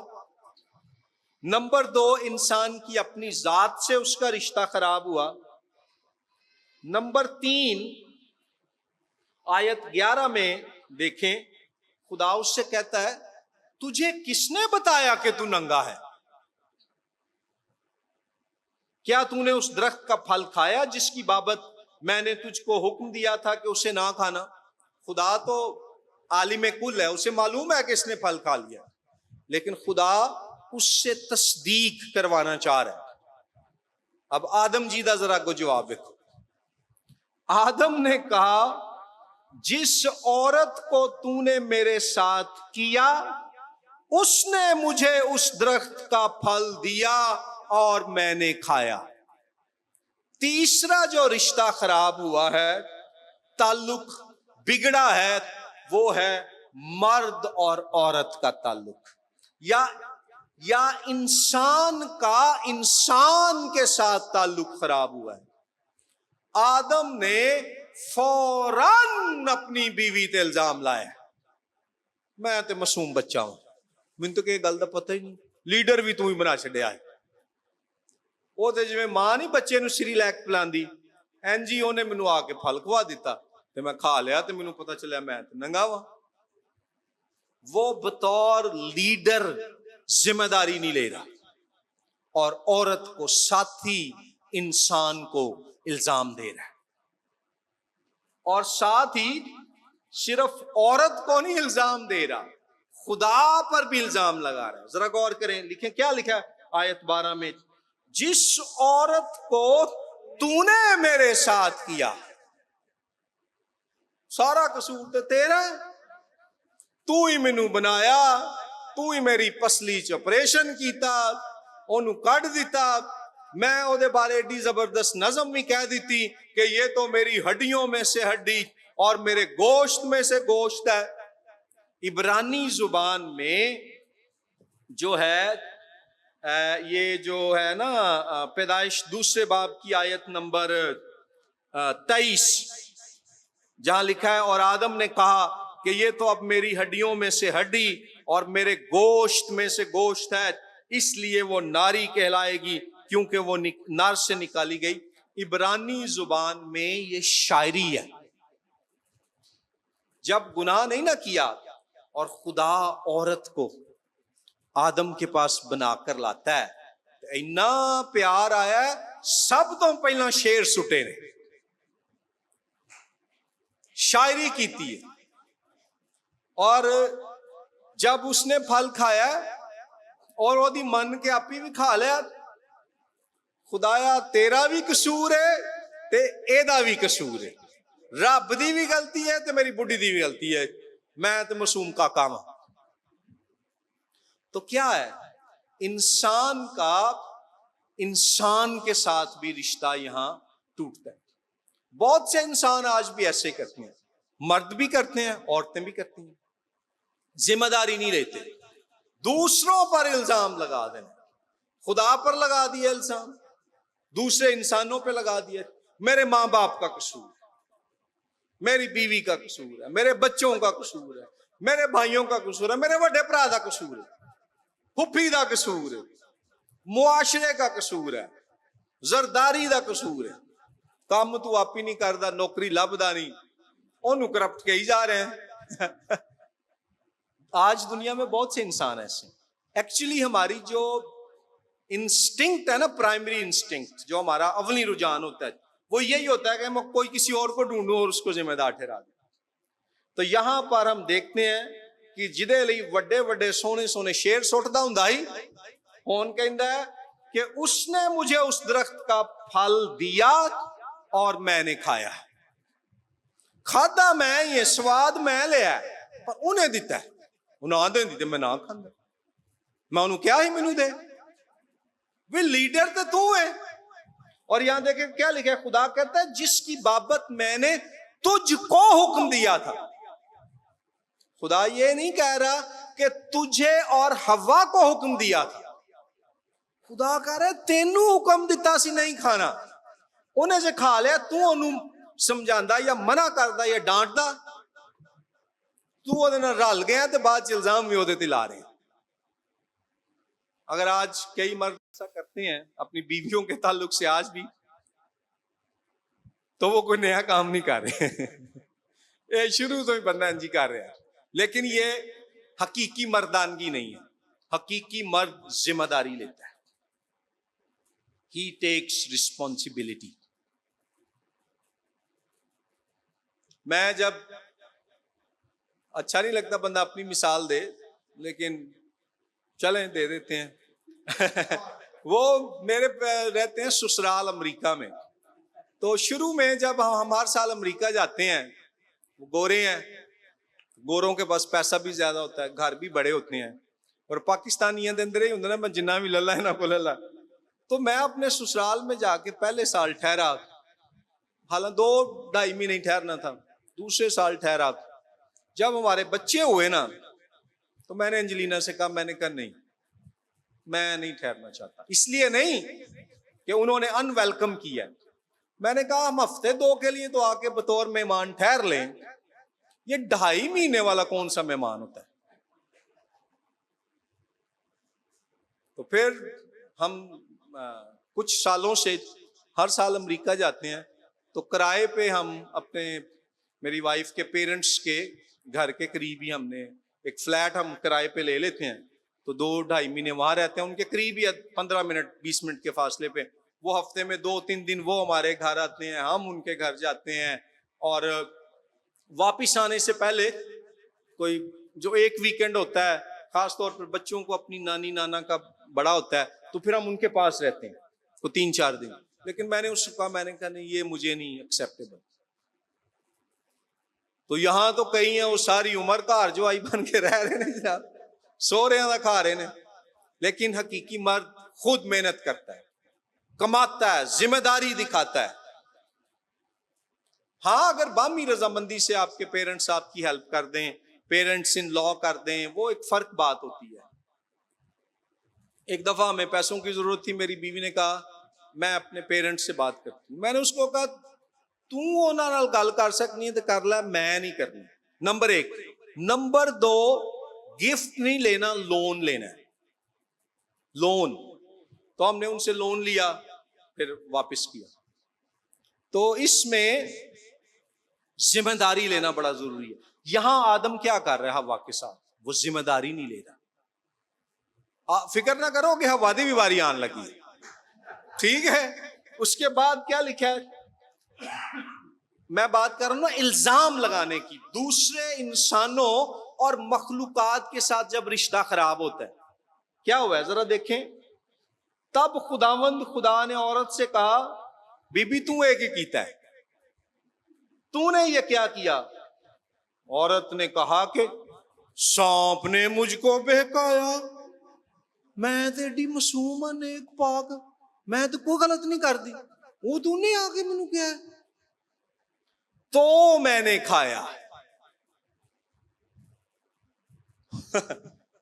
नंबर 2, इंसान की अपनी जात से उसका रिश्ता खराब हुआ। नंबर 3, आयत 11 में देखें, खुदा उससे कहता है, तुझे किसने बताया कि तू नंगा है? क्या तूने उस दरख्त का फल खाया जिसकी बाबत मैंने तुझको हुक्म दिया था कि उसे ना खाना? खुदा तो आलिम कुल है, उसे मालूम है कि इसने फल खा लिया, लेकिन खुदा उससे तस्दीक करवाना चाह रहा है। अब आदम जी दा जरा को जवाब देखो। आदम ने कहा, जिस औरत को तूने मेरे साथ किया उसने मुझे उस दरख्त का फल दिया और मैंने खाया। तीसरा जो रिश्ता खराब हुआ है, ताल्लुक बिगड़ा है, वो है मर्द और औरत का ताल्लुक, या इंसान का इंसान के साथ ताल्लुक खराब हुआ है। आदम ने फौरन अपनी बीवी ते इल्जाम लाया, मैं तो मासूम बच्चा हूं, मैनू तो कि गल दा पता ही नहीं, लीडर भी तू ही बना छड़िया है। वो तो जिवें मां नहीं बच्चे नूं सिरीलैक पिलांदी, इंज ही उहने मैनू आके फल खवा दिता ते मैं खा लिया ते मैनू पता चलिया मैं तो नंगा वा। वो बतौर लीडर जिम्मेदारी नहीं ले रहा और औरत को साथी इंसान को इल्जाम दे रहा है। और साथ ही सिर्फ औरत को नहीं इल्जाम दे रहा, खुदा पर भी इल्जाम लगा रहा है। जरा गौर करें, लिखें क्या लिखा है आयत 12 में, जिस औरत को तूने मेरे साथ किया, सारा कसूर तो तेरा है, तू ही मैनू बनाया, तू ही मेरी पसली च ऑपरेशन किया, ओनू कढ़ दिता, मैं ओदे बारे एडी जबरदस्त नज़म भी कह दी थी कि ये तो मेरी हड्डियों में से हड्डी और मेरे गोश्त में से गोश्त है। इब्रानी जुबान में जो है ये जो है ना, पैदाइश दूसरे बाब की आयत नंबर 23, जहां लिखा है, और आदम ने कहा कि ये तो अब मेरी हड्डियों में से हड्डी और मेरे गोश्त में से गोश्त है, इसलिए वो नारी कहलाएगी क्योंकि वो नर से निकाली गई। इब्रानी जुबान में ये शायरी है। जब गुनाह नहीं ना किया और खुदा औरत को आदम के पास बनाकर लाता है, तो इन्ना प्यार आया है, सब तो पहला शेर सुटे ने, शायरी की थी। और जब उसने फल खाया और ओदी मन के आपी भी खा लिया, खुदाया तेरा भी कसूर है ते एदा भी कसूर है, रब दी भी गलती है ते मेरी बुढ़ी दी भी गलती है, मैं तो मासूम काका हां। तो क्या है, इंसान का इंसान के साथ भी रिश्ता यहां टूटता है। बहुत से इंसान आज भी ऐसे करते हैं, मर्द भी करते हैं, औरतें भी करती हैं, जिम्मेदारी नहीं लेते, दूसरों पर इल्जाम लगा देना, खुदा पर लगा दिया इल्जाम, दूसरे इंसानों पे लगा दिया, मेरे मां बाप का कसूर है, मेरी बीवी का कसूर है, मेरे बच्चों का कसूर है, मेरे भाइयों का कसूर है, मेरे बड़े भरा का कसूर है, फुफी का कसूर है, मुआशरे का कसूर है, जरदारी का कसूर है, काम तू आप ही नहीं करता, नौकरी लभदा नहीं, ओनू करप्ट के ही जा रहे हैं। आज दुनिया में बहुत से इंसान ऐसे। एक्चुअली हमारी जो इंस्टिंक्ट है ना, प्राइमरी इंस्टिंक्ट, जो हमारा अवली रुझान होता है, वो यही होता है कि मैं कोई किसी और को ढूंढूं और उसको जिम्मेदार ठहरा दूं। तो यहां पर हम देखते हैं कि जिदे ਲਈ ਵੱਡੇ ਵੱਡੇ सोने सोने शेर सुटदा हुंदा ही कौन कहता है कि उसने मुझे उस दरख्त का फल दिया और मैंने खाया, खादा मैं, ये स्वाद मैं लिया, पर उन्हें दिता है, उन्हें आदे दी मैं ना खांदा, मैं उन्होंने क्या ही मैनू दे, वे लीडर तो तू है। और यहां देखे क्या लिखा है, खुदा कहता है जिसकी बाबत मैंने तुझको हुक्म दिया था। खुदा ये नहीं कह रहा कि तुझे और हवा को हुक्म दिया था, खुदा कह रहा तेनू हुक्म दिता सी नहीं खाना, उन्हें जे खा लिया, तू उन्होंने समझांदा या मना करदा या डांटदा, तू ਉਹਦੇ ਨਾਲ रल गया तो बाद च इल्जाम भी ਉਹਦੇ ते ला रहे हैं। अगर आज कई मर्द ऐसा करते हैं अपनी बीवियों के ताल्लुक से आज भी, तो वो कोई नया काम नहीं कर रहे ये शुरू तो ही बंदा इंजी कर रहा है, लेकिन ये हकीकी मर्दानगी नहीं है। हकीकी मर्द जिम्मेदारी लेता है, ही टेक्स रिस्पॉन्सिबिलिटी। मैं जब अच्छा नहीं लगता बंदा अपनी मिसाल दे, लेकिन चलें दे देते हैं वो मेरे रहते हैं ससुराल अमेरिका में, तो शुरू में जब हम हर साल अमेरिका जाते हैं, वो गोरे हैं, गोरों के पास पैसा भी ज्यादा होता है, घर भी बड़े होते हैं, और पाकिस्तानियों के अंदर ही होंगे ना, मैं जिन्ना भी लला इन्हों को लला। तो मैं अपने ससुराल में जाके पहले साल ठहरा, हालांकि 2-2.5 महीने ठहरना था, दूसरे साल ठहरा। जब हमारे बच्चे हुए ना, तो मैंने एंजेलिना से कहा, मैंने कहा नहीं, मैं नहीं ठहरना चाहता। इसलिए नहीं कि उन्होंने अनवेलकम किया, मैंने कहा हम हफ्ते 2 के लिए तो आके बतौर मेहमान ठहर लें, ये 2.5 महीने वाला कौन सा मेहमान होता है। तो फिर हम कुछ सालों से हर साल अमेरिका जाते हैं, तो किराए पे हम अपने मेरी वाइफ के पेरेंट्स के घर के करीब ही हमने एक फ्लैट हम किराए पे ले लेते हैं, तो 2-2.5 महीने वहां रहते हैं, उनके करीब ही 15 मिनट 20 मिनट के फासले पे। वो हफ्ते में 2-3 दिन वो हमारे घर आते हैं, हम उनके घर जाते हैं, और वापिस आने से पहले कोई जो एक वीकेंड होता है, खास तौर पर बच्चों को अपनी नानी नाना का बड़ा होता है, तो फिर हम उनके पास रहते हैं तो 3-4 दिन। लेकिन मैंने उसको कहा, मैंने कहा नहीं, ये मुझे नहीं एक्सेप्टेबल। तो यहां तो कई हैं वो सारी उम्र घर जो आई बन के रह रहे हैं जनाब, सोहरियां दा खा रहे हैं, लेकिन हकीकी मर्द खुद मेहनत करता है, कमाता है, जिम्मेदारी दिखाता है। हाँ, अगर बामी रजामंदी से आपके पेरेंट्स आपकी हेल्प कर दें, पेरेंट्स इन लॉ कर दें, वो एक फर्क बात होती है। एक दफा हमें पैसों की जरूरत थी, मेरी बीवी ने कहा मैं अपने पेरेंट्स से बात करती हूँ। मैंने उसको कहा तू उन्हां नाल गल कर सकनी है तो कर ले, मैं नहीं करनी, नंबर 1। नंबर 2, गिफ्ट नहीं लेना, लोन लेना है। लोन तो हमने उनसे लोन लिया, फिर वापस किया। तो इसमें जिम्मेदारी लेना बड़ा जरूरी है। यहां आदम क्या कर रहा है हवा के साथ, वो जिम्मेदारी नहीं ले रहा। फिक्र ना करो कि हवा दी भी बारी आने लगी, ठीक है। उसके बाद क्या लिखा है, मैं बात कर रहा हूं ना इल्जाम लगाने की, दूसरे इंसानों और मखलूकात के साथ जब रिश्ता खराब होता है। क्या हुआ है जरा देखें। तब खुदावंद खुदा ने औरत से कहा, बीबी तू एक ही कीता है, तूने ये क्या किया। औरत ने कहा कि सांप ने मुझको बहकाया, मैं तो एडी मासूम हाँ, नेक पाक, मैं तो कोई गलत नहीं कर दी, वो तूने आके मैनू क्या तो मैंने खाया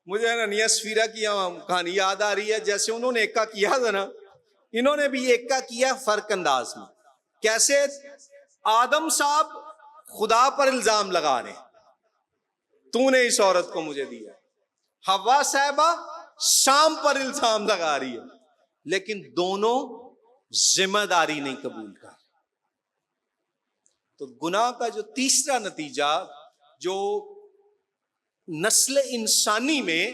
मुझे ननिया सफीरा की कहानी याद आ रही है, जैसे उन्होंने एका किया था ना, इन्होंने भी एका किया फर्क अंदाज में। कैसे? आदम साहब खुदा पर इल्जाम लगा रहे, तूने इस औरत को मुझे दिया। हवा साहबा शाम पर इल्जाम लगा रही है, लेकिन दोनों जिम्मेदारी नहीं कबूल कर। तो गुनाह का जो तीसरा नतीजा जो नस्ल इंसानी में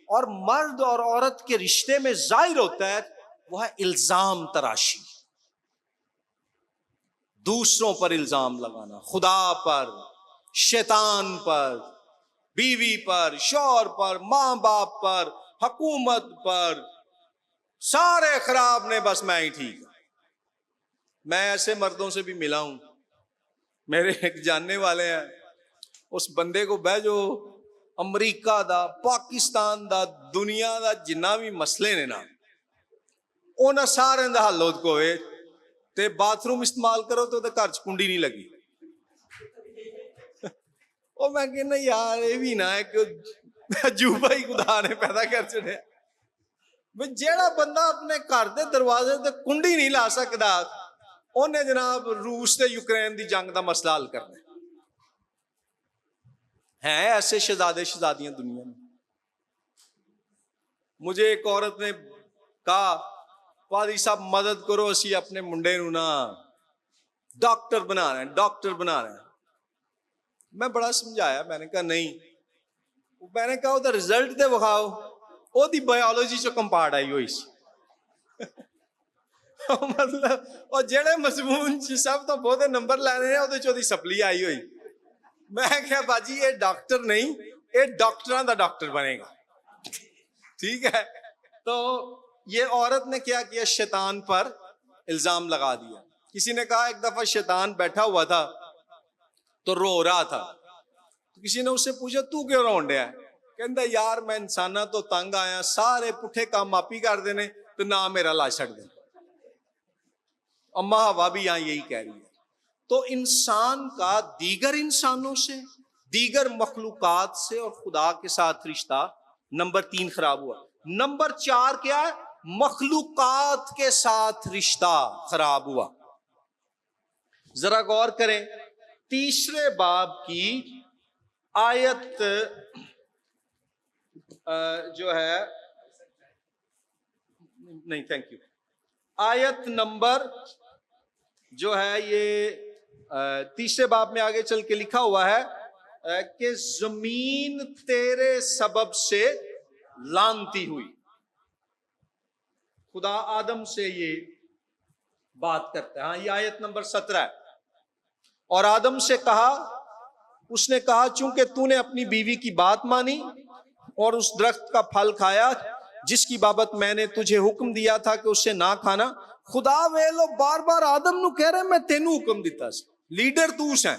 और मर्द और औरत के रिश्ते में जाहिर होता है, वो है इल्जाम तराशी। दूसरों पर इल्जाम लगाना, खुदा पर, शैतान पर, बीवी पर, शौहर पर, मां बाप पर, हुकूमत पर, सारे खराब ने, बस मैं ही ठीक। मैं ऐसे मर्दों से भी मिला हूं। मेरे एक जानने वाले हैं, उस बंदे को बह जो अमरीका दा, पाकिस्तान दा, दुनिया दा जिन्ना भी मसले ने ना, उन्हां सारे दा हल होद कोवे ते बाथरूम इस्तेमाल करो तो घर च कुंडी नहीं लगी। ਉਹ मैं कहना यार ये भी ना एक अजूबा ही खुदा ने पैदा कर छड़िया। भी जेड़ा बंदा अपने घर के दरवाजे ते कुंडी नहीं ला सकता, उन्हें जनाब रूस ते यूक्रेन की जंग का मसला हल करना है। ऐसे शहजादे शहजादियां दुनिया में। मुझे एक औरत ने कहा, पादी साहब मदद करो, असी अपने मुंडे नूं ना डॉक्टर बना रहे हैं, डॉक्टर बना रहे हैं। मैं बड़ा समझाया, मैंने कहा नहीं। मैंने कहा ਉਹਦਾ रिजल्ट ਤੇ ਵਿਖਾਓ, ਉਹਦੀ ਬਾਇਓਲੋਜੀ ਚੋਂ ਕੰਪਾਰਟ आई हुई सी। मतलब और जेड़े मजमून च सब तो बहुत नंबर लैने ने ਉਹਦੇ ਚੋਂ ਦੀ सप्ली आई हुई। मैं क्या बाजी ये डॉक्टर नहीं, ये डॉक्टरां दा डॉक्टर बनेगा। ठीक है, तो ये औरत ने क्या किया, शैतान पर इल्जाम लगा दिया। किसी ने कहा एक दफा शैतान बैठा हुआ था तो रो रहा था, तो किसी ने उससे पूछा तू क्यों रोन डया? कहता यार मैं इंसाना तो तंग आया, सारे पुठे काम आप ही कर देने तो ना मेरा ला छड़ दे। अम्मा हवा भी यहां यही कह रही है। तो इंसान का दीगर इंसानों से, दीगर मखलूकात से और खुदा के साथ रिश्ता नंबर 3 खराब हुआ। नंबर 4 क्या है? मखलूकात के साथ रिश्ता खराब हुआ। जरा गौर करें, तीसरे बाब की आयत जो है, नहीं थैंक यू, आयत नंबर जो है ये तीसरे बाब में आगे चल के लिखा हुआ है कि जमीन तेरे सबब से लानती हुई। खुदा आदम से ये बात करता है। हाँ, ये आयत नंबर 17 है। और आदम से कहा, उसने कहा चूंकि तूने अपनी बीवी की बात मानी और उस दरख्त का फल खाया जिसकी बाबत मैंने तुझे हुक्म दिया था कि उससे ना खाना। खुदा वे लो बार बार आदम नु कह रहे मैं तेनू हुक्म दिता सी, लीडर तू है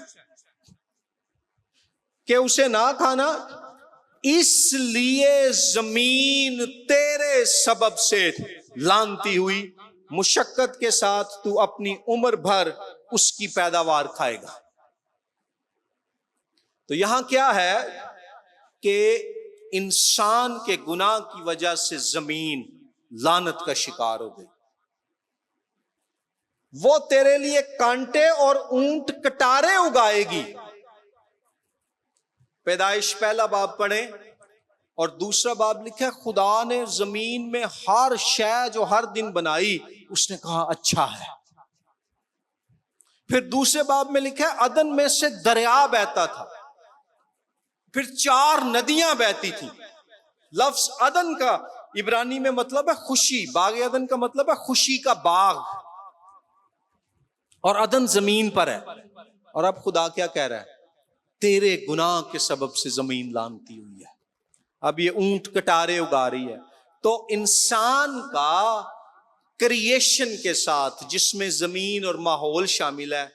कि उसे ना खाना, इसलिए जमीन तेरे सबब से लानती हुई, मुशक्कत के साथ तू अपनी उम्र भर उसकी पैदावार खाएगा। तो यहां क्या है कि इंसान के गुनाह की वजह से जमीन लानत का शिकार हो गई। वो तेरे लिए कांटे और ऊंट कटारे उगाएगी। पैदाइश पहला बाब पढ़े और दूसरा बाब लिखा है खुदा ने जमीन में हर शय जो हर दिन बनाई उसने कहा अच्छा है। फिर दूसरे बाब में लिखा है अदन में से दरिया बहता था, फिर 4 नदियां बहती थी। लफ्ज अदन का इब्रानी में मतलब है खुशी, बाग अदन का मतलब है खुशी का बाग, और अदन जमीन पर है। और अब खुदा क्या कह रहा है? तेरे गुनाह के सबब से जमीन लानती हुई है। अब ये ऊंट कटारे उगा रही है। तो इंसान का क्रिएशन के साथ जिसमें जमीन और माहौल शामिल है,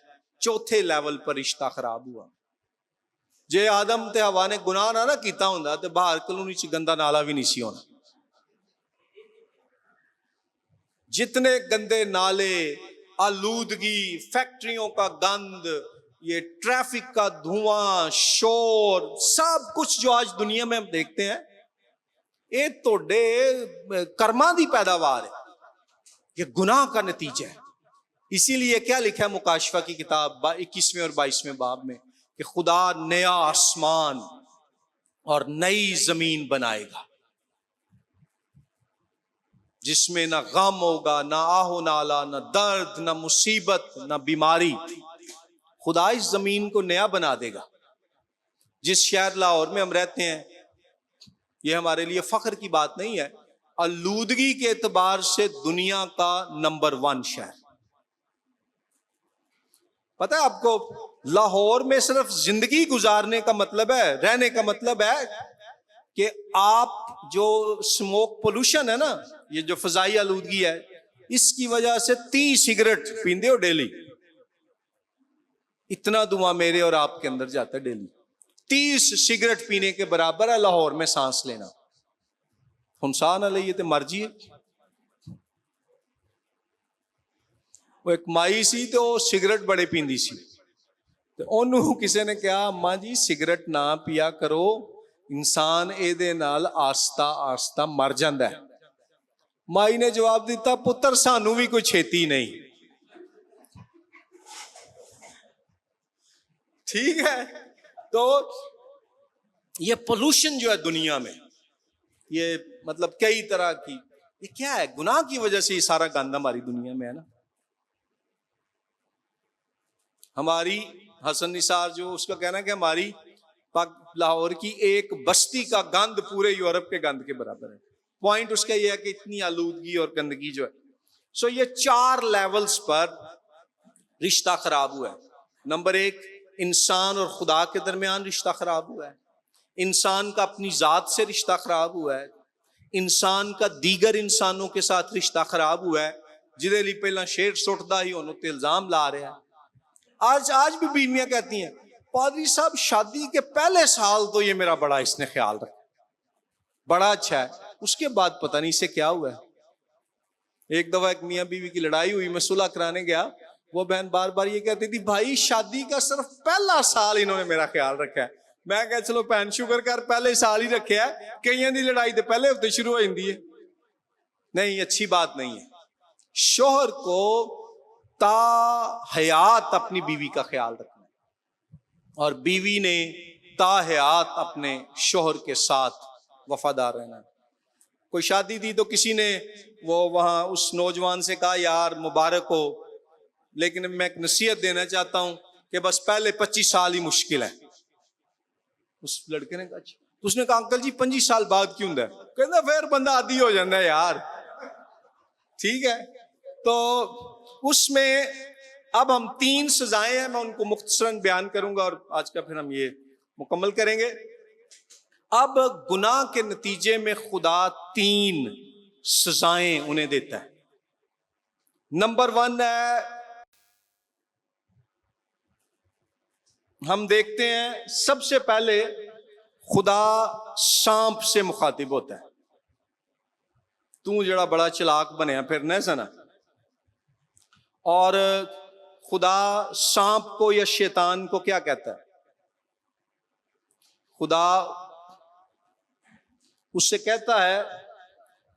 चौथे लेवल पर रिश्ता खराब हुआ। जे आदम ते हवा ने गुनाह ना कीता हुंदा ते बाहर कलोनी च गंदा नाला भी नहीं सी होना। जितने गंदे नाले, आलूदगी, फैक्ट्रियों का गंद, ये ट्रैफिक का धुआं, शोर, सब कुछ जो आज दुनिया में हम देखते हैं, ये तोड़े कर्मा दी पैदावार है, ये गुनाह का नतीजा है। इसीलिए क्या लिखा है मुकाशफा की किताब 21वें और 22वें बाब में कि खुदा नया आसमान और नई जमीन बनाएगा जिसमें ना गम होगा, ना आहो नाला, ना दर्द, ना मुसीबत, ना बीमारी। खुदा इस जमीन को नया बना देगा। जिस शहर लाहौर में हम रहते हैं, ये हमारे लिए फख्र की बात नहीं है, आलूदगी के एतबार से दुनिया का नंबर 1 शहर। पता है आपको, लाहौर में सिर्फ जिंदगी गुजारने का मतलब है, रहने का मतलब है कि आप जो स्मोक पोल्यूशन है ना, ये जो फजाई आलूदगी है, इसकी वजह से 30 सिगरेट पींदे हो डेली। इतना धुआं मेरे और आपके अंदर जाता है डेली। 30 सिगरेट पीने के बराबर है लाहौर में सांस लेना। हम साह ना लईए तो मर जाइए। वो एक माई सी तो सिगरेट बड़े पींदी सी, तो ਉਹਨੂੰ ਕਿਸੇ ਨੇ ਕਿਹਾ अम्मा जी सिगरेट ना पिया करो, इंसान ਇਹਦੇ ਨਾਲ ਆਸਤਾ ਆਸਤਾ ਮਰ ਜਾਂਦਾ है। माई ने जवाब दिता, पुत्र सानू भी कोई छेती नहीं। ठीक है, तो ये पोल्यूशन जो है दुनिया में, ये मतलब कई तरह की, ये क्या है, गुनाह की वजह से ये सारा गंद हमारी दुनिया में है ना। हमारी हसन निसार जो, उसका कहना है कि हमारी लाहौर की एक बस्ती का गंद पूरे यूरोप के गंद के बराबर है। पॉइंट उसका यह है कि इतनी आलूदगी और गंदगी जो है। सो ये 4 लेवल्स पर रिश्ता खराब हुआ है। नंबर 1, इंसान और खुदा के दरमियान रिश्ता खराब हुआ है। इंसान का अपनी जात से रिश्ता खराब हुआ है। इंसान का दीगर इंसानों के साथ रिश्ता खराब हुआ है। जिदे लिए पहला शेर सुटदा ही उन्होंने ते इल्जाम ला रहा है। आज भी बीवियां कहती हैं, पादरी साहब शादी के पहले साल तो ये मेरा बड़ा इसने ख्याल रखा, बड़ा अच्छा है, उसके बाद पता नहीं इसे क्या हुआ है। एक दफा एक मियां बीवी की लड़ाई हुई, मैं सुलह कराने गया, वो बहन बार बार ये कहती थी, भाई शादी का सिर्फ पहला साल इन्होंने मेरा ख्याल रखा है। मैं कहा चलो भैन शुक्र कर पहले साल ही रखे है, कईयां दी लड़ाई तो पहले हफ्ते शुरू हो जाती है। नहीं, अच्छी बात नहीं है। शोहर को ता हयात अपनी बीवी का ख्याल रखना, और बीवी ने ता हयात अपने शोहर के साथ वफादार रहना। कोई शादी थी तो किसी ने वो वहां उस नौजवान से कहा, यार मुबारक हो, लेकिन मैं एक नसीहत देना चाहता हूं कि बस पहले 25 साल ही मुश्किल है। उस लड़के ने कहा, तो उसने कहा अंकल जी 25 साल बाद क्यों है? कहता फिर बंदा आदी हो जाता है यार। ठीक है, तो उसमें अब हम 3 सजाएं हैं, मैं उनको मुख्तसरन बयान करूंगा और आज का फिर हम ये मुकम्मल करेंगे। अब गुनाह के नतीजे में खुदा 3 सजाएं उन्हें देता है। नंबर 1 है, हम देखते हैं सबसे पहले खुदा सांप से मुखातिब होता है। तू जड़ा बड़ा चलाक बनया फिरना सना। और खुदा सांप को या शैतान को क्या कहता है? खुदा उससे कहता है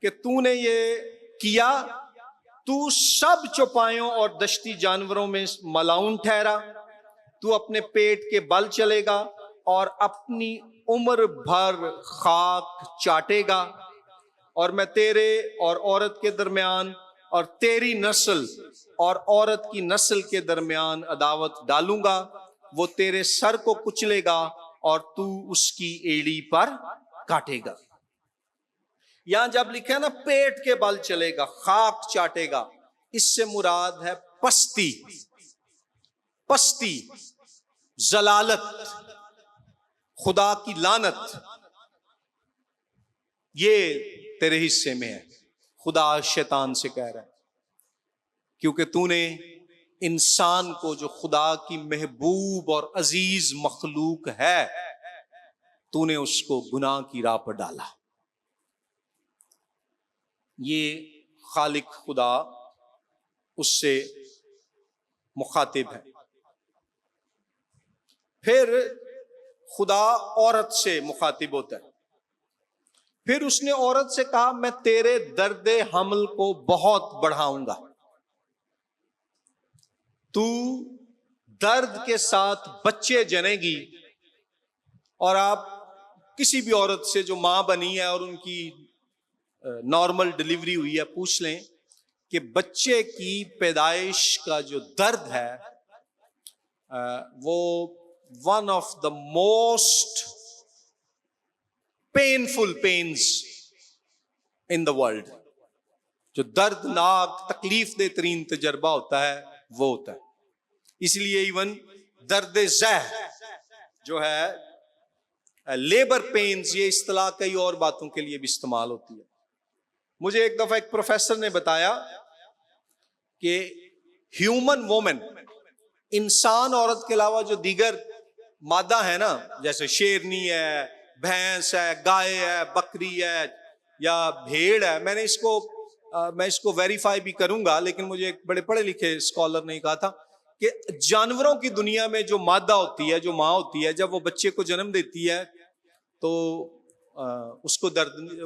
कि तूने ये किया, तू सब चौपायों और दश्ती जानवरों में मलाउन ठहरा, तू अपने पेट के बल चलेगा और अपनी उम्र भर खाक चाटेगा, और मैं तेरे और औरत के दरमियान और तेरी नस्ल और औरत की नस्ल के दरमियान अदावत डालूंगा, वो तेरे सर को कुचलेगा और तू उसकी एड़ी पर काटेगा। यहां जब लिखा है ना पेट के बल चलेगा, खाक चाटेगा, इससे मुराद है पस्ती, पस्ती, जलालत, खुदा की लानत, ये तेरे हिस्से में है। खुदा शैतान से कह रहा है, क्योंकि तूने इंसान को जो खुदा की महबूब और अजीज मखलूक है, तूने उसको गुनाह की राह पर डाला। ये खालिक खुदा उससे मुखातिब है। फिर खुदा औरत से मुखातिब होता है। फिर उसने औरत से कहा, मैं तेरे दर्द हमल को बहुत बढ़ाऊंगा, तू दर्द के साथ बच्चे जनेगी। और आप किसी भी औरत से जो मां बनी है और उनकी नॉर्मल डिलीवरी हुई है, पूछ लें कि बच्चे की पैदाइश का जो दर्द है वो one of the most painful pains in the world, जो दर्दनाक तकलीफ दे तरीन तजर्बा होता है वो होता है। इसलिए इवन दर्द ज़ह जो है, लेबर पेन्स, ये इस्तिलाह कई और बातों के लिए भी इस्तेमाल होती है। मुझे एक दफा एक प्रोफेसर ने बताया कि ह्यूमन वोमेन, इंसान औरत के अलावा जो दीगर मादा है ना, जैसे शेरनी है, भैंस है, गाय है, बकरी है या भेड़ है, मैं इसको वेरीफाई भी करूंगा, लेकिन मुझे एक बड़े पढ़े लिखे स्कॉलर ने कहा था कि जानवरों की दुनिया में जो मादा होती है, जो माँ होती है, जब वो बच्चे को जन्म देती है तो उसको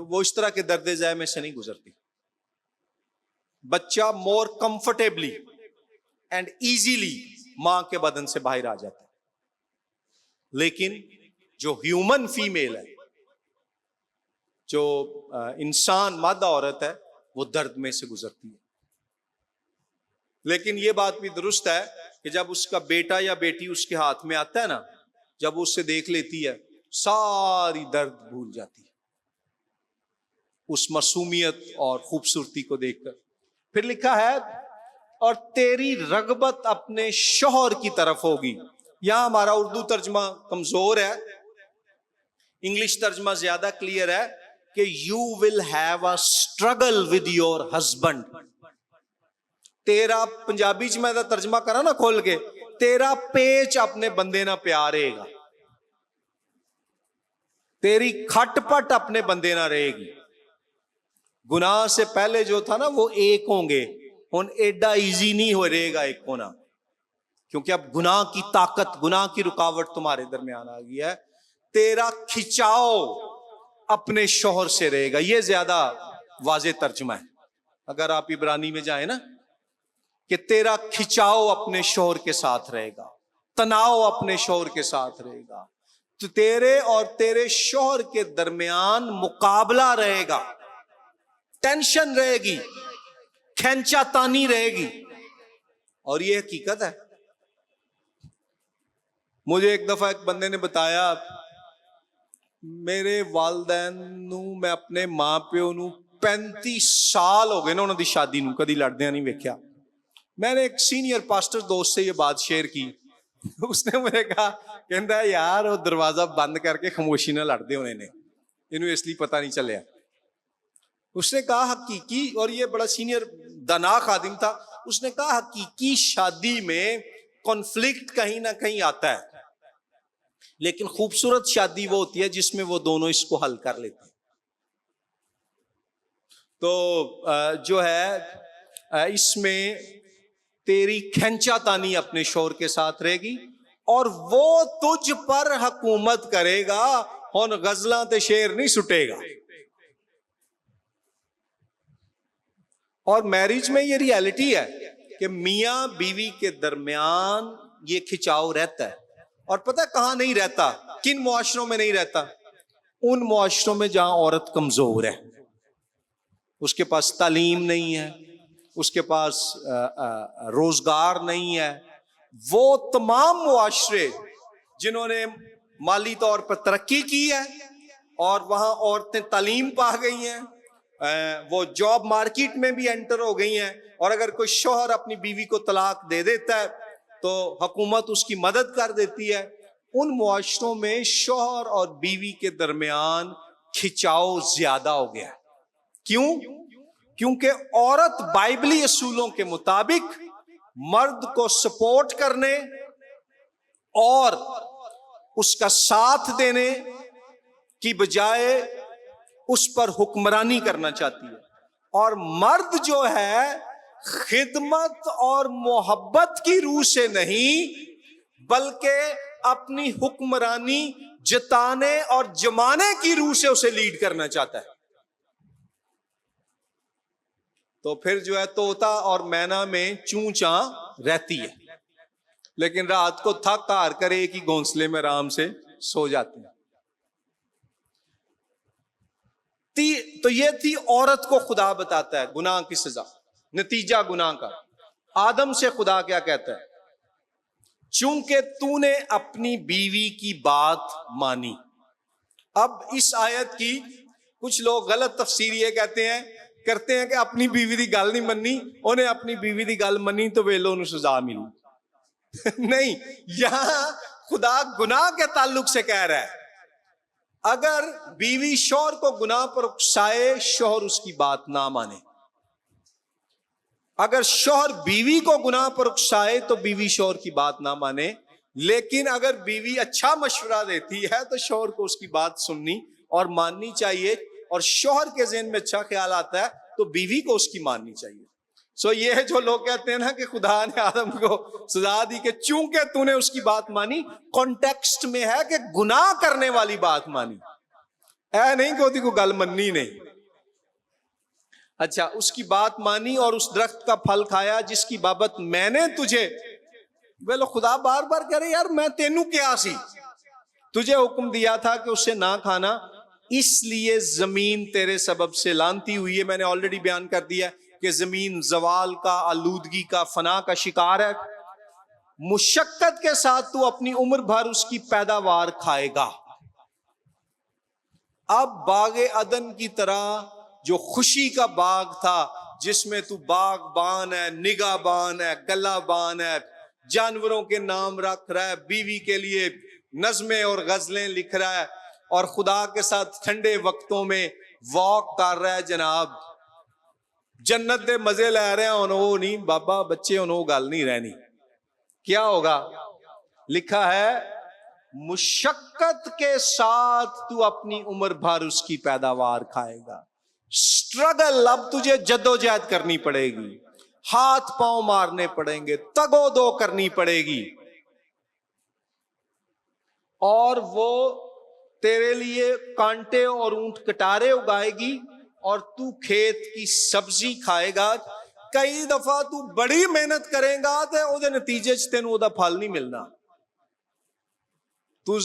वो इस तरह के दर्द ज़ह में से नहीं गुजरती। बच्चा मोर कंफर्टेबली एंड इजीली मां के बदन से बाहर आ जाता है। लेकिन जो ह्यूमन फीमेल है, जो इंसान मादा औरत है, वो दर्द में से गुजरती है। लेकिन ये बात भी दुरुस्त है कि जब उसका बेटा या बेटी उसके हाथ में आता है ना, जब वो उससे देख लेती है, सारी दर्द भूल जाती है उस मासूमियत और खूबसूरती को देखकर। फिर लिखा है, और तेरी रगबत अपने शौहर की तरफ होगी। यहां हमारा उर्दू तर्जमा कमजोर है, इंग्लिश तर्जमा ज्यादा क्लियर है कि you will have a struggle with your husband. तेरा, पंजाबी च मैं तर्जमा करा ना खोल के, तेरा पेच अपने बंदे ना प्यारेगा, तेरी खटपट अपने बंदे ना रहेगी। गुनाह से पहले जो था ना वो एक होंगे, हुन एडा इजी नहीं हो रहेगा एक होना, क्योंकि अब गुनाह की ताकत, गुनाह की रुकावट तुम्हारे दरमियान आ गई है। तेरा खिंचाव अपने शौहर से रहेगा, ये ज्यादा वाज़ेह तर्जुमा है। अगर आप इब्रानी में जाए ना, कि तेरा खिंचाव अपने शौहर के साथ रहेगा, तनाव अपने शौहर के साथ रहेगा, तो तेरे और तेरे शौहर के दरमियान मुकाबला रहेगा, टेंशन रहेगी, खींचातानी रहेगी। और ये हकीकत है। मुझे एक दफा एक बंदे ने बताया, मेरे वालदैन नू, मैं अपने मां प्यो नू 35 साल हो गए ना उन्होंने शादी नू कदी लड़दे नहीं वेख्या। मैंने एक सीनियर पास्टर दोस्त से ये बात शेयर की, उसने मुझे कहा, कहता यार वो दरवाजा बंद करके खामोशी ना लड़ते होने ने, इन्हें इसलिए पता नहीं चलिया। उसने कहा हकीकी, और ये बड़ा सीनियर दना खादिम था, उसने कहा हकीकी शादी में कॉन्फ्लिक्ट कहीं ना कहीं आता है, लेकिन खूबसूरत शादी वो होती है जिसमें वो दोनों इसको हल कर लेते हैं। तो जो है इसमें तेरी खींचातानी अपने शौहर के साथ रहेगी और वो तुझ पर हुकूमत करेगा, हुन गजलां ते शेर नहीं सुटेगा। और मैरिज में ये रियलिटी है कि मियां बीवी के दरमियान ये खिंचाव रहता है। और पता है कहां नहीं रहता, किन मुआशरों में नहीं रहता? उन मुआशरों में जहां औरत कमजोर है, उसके पास तालीम नहीं है, उसके पास रोजगार नहीं है। वो तमाम मुआशरे जिन्होंने माली तौर पर तरक्की की है और वहां औरतें तालीम पा गई हैं, वो जॉब मार्केट में भी एंटर हो गई हैं, और अगर कोई शौहर अपनी बीवी को तलाक दे देता है तो हुकूमत उसकी मदद कर देती है। उन मुआशरों में शौहर और बीवी के दरमियान खिंचाव ज्यादा हो गया। क्यों? क्योंकि औरत बाइबली असूलों के मुताबिक मर्द को सपोर्ट करने और उसका साथ देने की बजाय उस पर हुक्मरानी करना चाहती है, और मर्द जो है खिदमत और मोहब्बत की रूह से नहीं बल्कि अपनी हुक्मरानी जताने और जमाने की रूह से उसे लीड करना चाहता है। तो फिर जो है तोता और मैना में चूं चां रहती है, लेकिन रात को थक हार कर एक ही घोंसले में आराम से सो जाते हैं। तो ये थी औरत को खुदा बताता है गुनाह की सजा, नतीजा गुनाह का। आदम से खुदा क्या कहता है? चूंकि तूने अपनी बीवी की बात मानी। अब इस आयत की कुछ लोग गलत तफसीर ये करते हैं कि अपनी बीवी की गल नहीं मन्नी, उन्हें अपनी बीवी की गल मन्नी तो वेलो उन्हें सजा मिली। नहीं, यहां खुदा गुनाह के ताल्लुक से कह रहा है, अगर बीवी शौहर को गुनाह पर उकसाए, शौहर उसकी बात ना माने। अगर शौहर बीवी को गुनाह पर उकसाए तो बीवी शौहर की बात ना माने, लेकिन अगर बीवी अच्छा मशवरा देती है तो शौहर को उसकी बात सुननी और माननी चाहिए, और शौहर के ज़हन में अच्छा ख्याल आता है तो बीवी को उसकी माननी चाहिए। सो ये जो लोग कहते हैं ना कि खुदा ने आदम को सजा दी कि चूंकि तूने उसकी बात मानी, कॉन्टेक्स्ट में है कि गुनाह करने वाली बात मानी, ऐ नहीं कि को गल मननी नहीं। अच्छा, उसकी बात मानी और उस दरख्त का फल खाया जिसकी बाबत मैंने तुझे, बोलो खुदा बार बार कह रहे यार मैं तेनू क्या सी, तुझे हुक्म दिया था कि उससे ना खाना, इसलिए जमीन तेरे सबब से लानती हुई है। मैंने ऑलरेडी बयान कर दिया कि जमीन जवाल का, आलूदगी का, फना का शिकार है। मुशक्कत के साथ तू अपनी उम्र भर उसकी पैदावार खाएगा। अब बागे अदन की तरह जो खुशी का बाग था, जिसमें तू बागबान है, निगाहबान है, गलाबान है, जानवरों के नाम रख रहा है, बीवी के लिए नज़में और गजलें लिख रहा है, और खुदा के साथ ठंडे वक्तों में वॉक कर रहा है, जनाब जन्नत दे मजे लै रहे हैं, वो नहीं बाबा बच्चे वो गल नहीं रहनी। क्या होगा? लिखा है मुशक्कत के साथ तू अपनी उम्र भर उसकी पैदावार खाएगा। स्ट्रगल, अब तुझे जद्दोजहद करनी पड़ेगी, हाथ पांव मारने पड़ेंगे, तगोदो करनी पड़ेगी, और वो तेरे लिए कांटे और ऊंट कटारे उगाएगी, और तू खेत की सब्जी खाएगा। कई दफा तू बड़ी मेहनत करेगा तो ਉਹਦੇ नतीजे च तेन ਉਹਦਾ फल नहीं मिलना। तू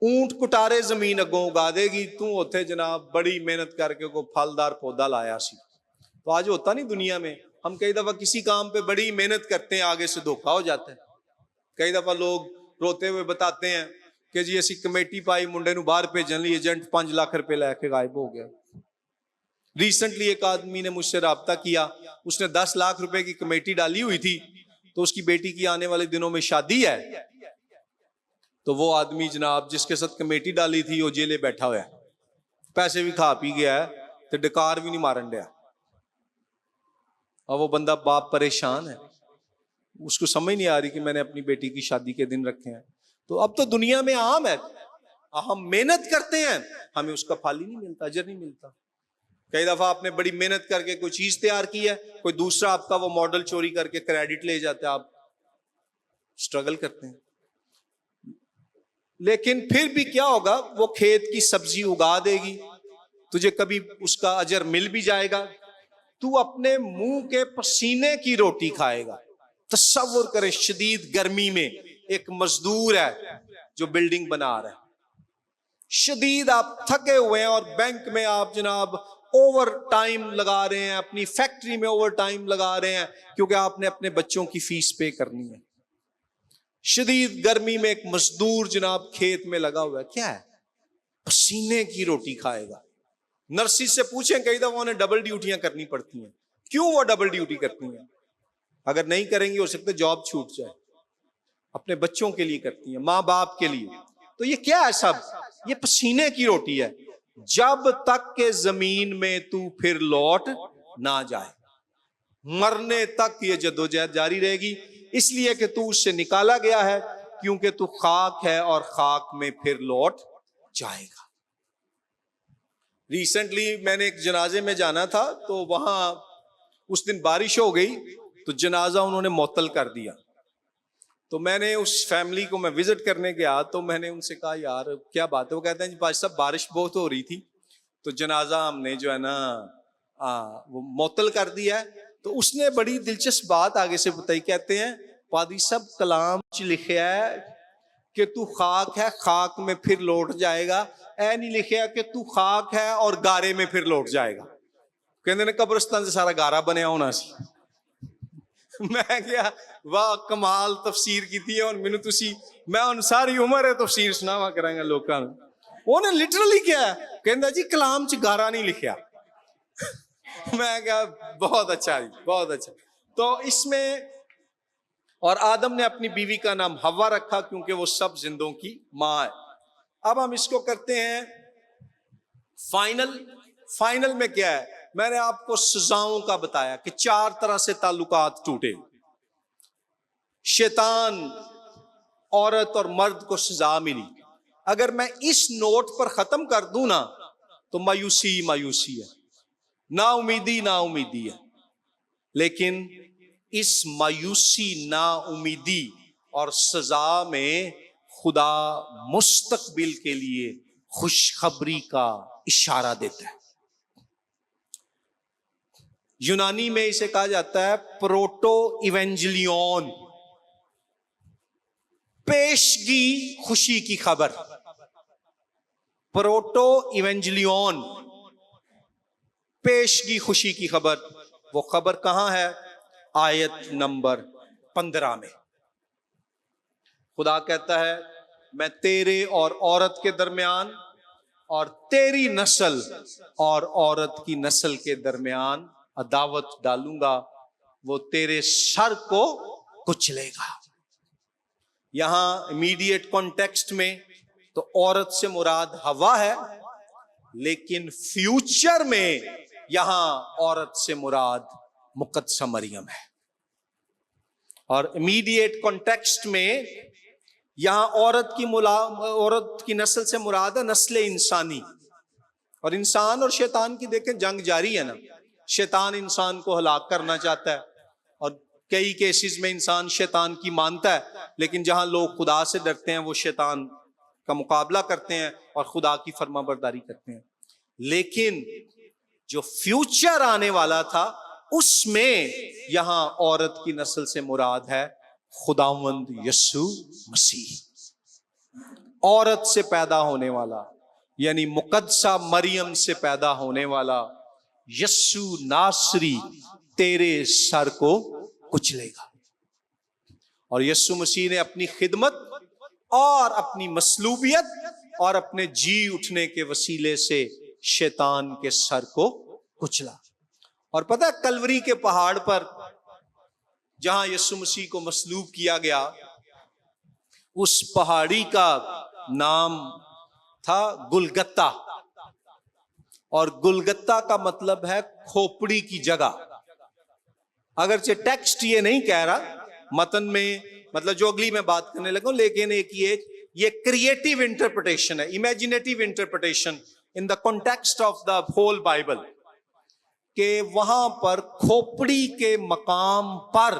ऊंट कुटारे जमीन अगों उगा देगी, तू उथे जनाब बड़ी मेहनत करके को फलदार पौधा लाया सी। तो आज होता नहीं दुनिया में, हम कई दफा किसी काम पे बड़ी मेहनत करते हैं, आगे से धोखा हो जाता है। कई दफा लोग रोते हुए बताते हैं कि जी असी कमेटी पाई, मुंडे नूं बाहर भेजन लई एजेंट 5 लाख रुपए लैके गायब हो गया। रिसेंटली एक आदमी ने मुझसे राब्ता किया, उसने 10 लाख रुपए की कमेटी डाली हुई थी, तो उसकी बेटी की आने वाले दिनों में शादी है, तो वो आदमी जनाब जिसके साथ कमेटी डाली थी वो जेले बैठा हुआ है, पैसे भी खा पी गया है, तो डकार भी नहीं मारन दिया। और वो बंदा बाप परेशान है, उसको समझ नहीं आ रही कि मैंने अपनी बेटी की शादी के दिन रखे हैं। तो अब तो दुनिया में आम है, हम मेहनत करते हैं, हमें उसका फल ही नहीं मिलता, अजर नहीं मिलता। कई दफा आपने बड़ी मेहनत करके कोई चीज तैयार की है, कोई दूसरा आपका वो मॉडल चोरी करके क्रेडिट ले जाता है, आप स्ट्रगल करते हैं। लेकिन फिर भी क्या होगा, वो खेत की सब्जी उगा देगी, तुझे कभी उसका अजर मिल भी जाएगा। तू अपने मुंह के पसीने की रोटी खाएगा। तसव्वुर करें, शदीद गर्मी में एक मजदूर है जो बिल्डिंग बना रहा है, शदीद आप थके हुए हैं, और बैंक में आप जनाब ओवर टाइम लगा रहे हैं, अपनी फैक्ट्री में ओवर टाइम लगा रहे हैं, क्योंकि आपने अपने बच्चों की फीस पे करनी है। शदीद गर्मी में एक मजदूर जनाब खेत में लगा हुआ है, क्या है? पसीने की रोटी खाएगा। नर्सिस से पूछें, कई दफा उन्हें डबल ड्यूटियां करनी पड़ती हैं, क्यों वो डबल ड्यूटी करती हैं? अगर नहीं करेंगी हो सकता है जॉब छूट जाए। अपने बच्चों के लिए करती हैं, माँ बाप के लिए। तो ये क्या है सब? ये पसीने की रोटी है। जब तक के जमीन में तू फिर लौट ना जाए, मरने तक ये जद्दोजहद जारी रहेगी, इसलिए कि तू उससे निकाला गया है, क्योंकि तू खाक है और खाक में फिर लौट जाएगा। रिसेंटली मैंने एक जनाजे में जाना था, तो वहां उस दिन बारिश हो गई, तो जनाजा उन्होंने मुअत्तल कर दिया। तो मैंने उस फैमिली को मैं विजिट करने गया, तो मैंने उनसे कहा यार क्या बात है? वो कहते हैं जी भाई साहब बारिश बहुत हो रही थी, तो जनाजा हमने जो है ना वो मुअत्तल कर दिया है। तो उसने बड़ी दिलचस्प बात आगे से बताई, कहते हैं पादी साहब कलाम च लिखा है कि तू खाक है, खाक में फिर लौट जाएगा, ऐ नहीं लिखा कि तू खाक है और गारे में फिर लौट जाएगा। कहते ने कब्रिस्तान से सारा गारा बनया होना सी। मैं क्या वाह कमाल तफसीर की थी, और मैंने तुसी मैं उन सारी उम्र है तफसीर सुनावा करांगा लोकां नूं। उन्हें लिटरली क्या कहंदा जी कलाम च गारा नहीं लिखा। मैं क्या बहुत अच्छा जी, बहुत अच्छा। तो इसमें और आदम ने अपनी बीवी का नाम हव्वा रखा क्योंकि वो सब जिंदों की मां है। अब हम इसको करते हैं फाइनल में क्या है? मैंने आपको सजाओं का बताया कि 4 तरह से ताल्लुकात टूटे। शैतान, औरत और मर्द को सजा मिली। अगर मैं इस नोट पर खत्म कर दूं ना तो मायूसी है, ना उम्मीदी है। लेकिन इस मायूसी, ना उम्मीदी और सजा में खुदा मुस्तकबिल के लिए खुशखबरी का इशारा देता है। यूनानी में इसे कहा जाता है प्रोटो इवेंजलियन, पेशगी खुशी की खबर। प्रोटो इवेंजलियन, पेशगी खुशी की खबर। वो खबर कहां है? आयत नंबर 15 में खुदा कहता है, मैं तेरे और औरत के दरमियान और तेरी नस्ल और औरत की नस्ल के दरमियान अदावत डालूंगा, वो तेरे सर को कुचलेगा। यहां इमीडिएट कॉन्टेक्स्ट में तो औरत से मुराद हवा है, लेकिन फ्यूचर में यहां औरत से मुराद मुकद्दसा मरियम है। और इमीडिएट कॉन्टेक्स्ट में यहां औरत की नस्ल से मुराद है नस्ल इंसानी। और इंसान और शैतान की देखें जंग जारी है ना। शैतान इंसान को हलाक करना चाहता है और कई केसेस में इंसान शैतान की मानता है, लेकिन जहां लोग खुदा से डरते हैं वो शैतान का मुकाबला करते हैं और खुदा की फरमाबरदारी करते हैं। लेकिन जो फ्यूचर आने वाला था उसमें यहां औरत की नस्ल से मुराद है खुदावंद यीशु मसीह। औरत से पैदा होने वाला यानी मुकद्दसा मरियम से पैदा होने वाला यीशु नासरी तेरे सर को कुचलेगा। और यीशु मसीह ने अपनी खिदमत और अपनी मसलूबियत और अपने जी उठने के वसीले से शैतान के सर को कुचला। और पता है, कलवरी के पहाड़ पर जहां यीशु मसीह को मसलूब किया गया, उस पहाड़ी का नाम था गुलगत्ता। और गुलगत्ता का मतलब है खोपड़ी की जगह। अगरचे टेक्स्ट ये नहीं कह रहा, मतन में मतलब जो अगली मैं बात करने लगा, लेकिन एक ये क्रिएटिव इंटरप्रिटेशन है, imaginative interpretation in the context of the whole Bible, कि वहां पर खोपड़ी के मकाम पर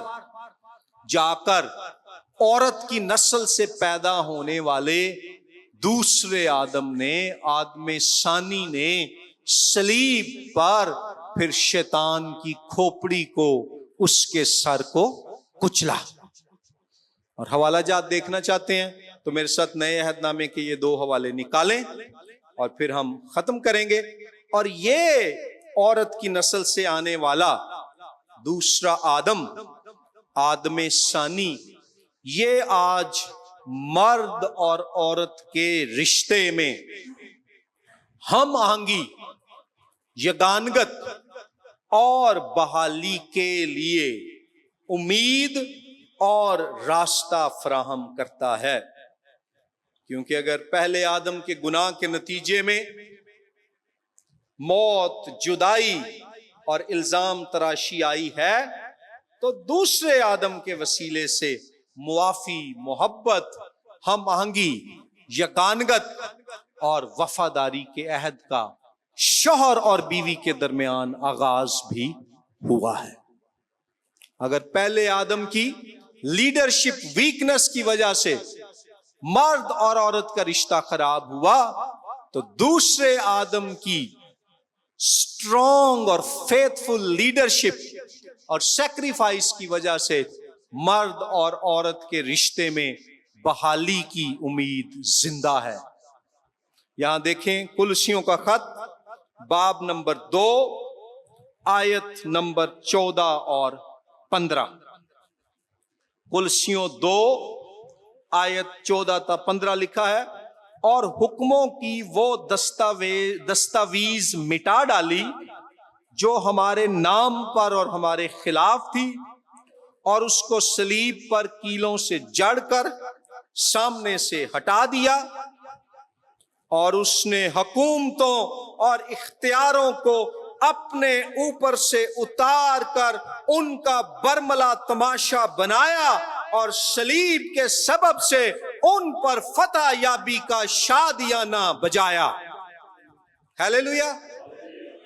जाकर औरत की नस्ल से पैदा होने वाले दूसरे आदम ने, आदम सानी ने सलीब पर फिर शैतान की खोपड़ी को, उसके सर को कुचला। और हवाला जात देखना चाहते हैं तो मेरे साथ नए अहदनामे के ये 2 हवाले निकालें और फिर हम खत्म करेंगे। और ये औरत की नस्ल से आने वाला दूसरा आदम, आदम सानी, ये आज मर्द और औरत के रिश्ते में हम आहंगी, यगानगत और बहाली के लिए उम्मीद और रास्ता फराहम करता है। क्योंकि अगर पहले आदम के गुनाह के नतीजे में मौत, जुदाई और इल्जाम तराशी आई है, तो दूसरे आदम के वसीले से मुआफी, मोहब्बत, हम आहंगी, यकानगत और वफादारी के अहद का शौहर और बीवी के दरमियान आगाज भी हुआ है। अगर पहले आदम की लीडरशिप वीकनेस की वजह से मर्द और औरत का रिश्ता खराब हुआ, तो दूसरे आदम की स्ट्रॉन्ग और फेथफुल लीडरशिप और सैक्रिफाइस की वजह से मर्द और औरत के रिश्ते में बहाली की उम्मीद जिंदा है। यहां देखें कुलसियों का खत, बाब नंबर 2, आयत नंबर 14 और 15। कुलसियों 2 आयत 14 था 15 लिखा है, और हुक्मों की वो दस्तावीज मिटा डाली जो हमारे नाम पर और हमारे खिलाफ थी, और उसको सलीब पर कीलों से जड़कर सामने से हटा दिया, और उसने हुकूमतों और इख्तियारों को अपने ऊपर से उतार कर उनका बरमला तमाशा बनाया और सलीब के सबब से उन पर फतह याबी का शादियाना बजाया। हालेलुया।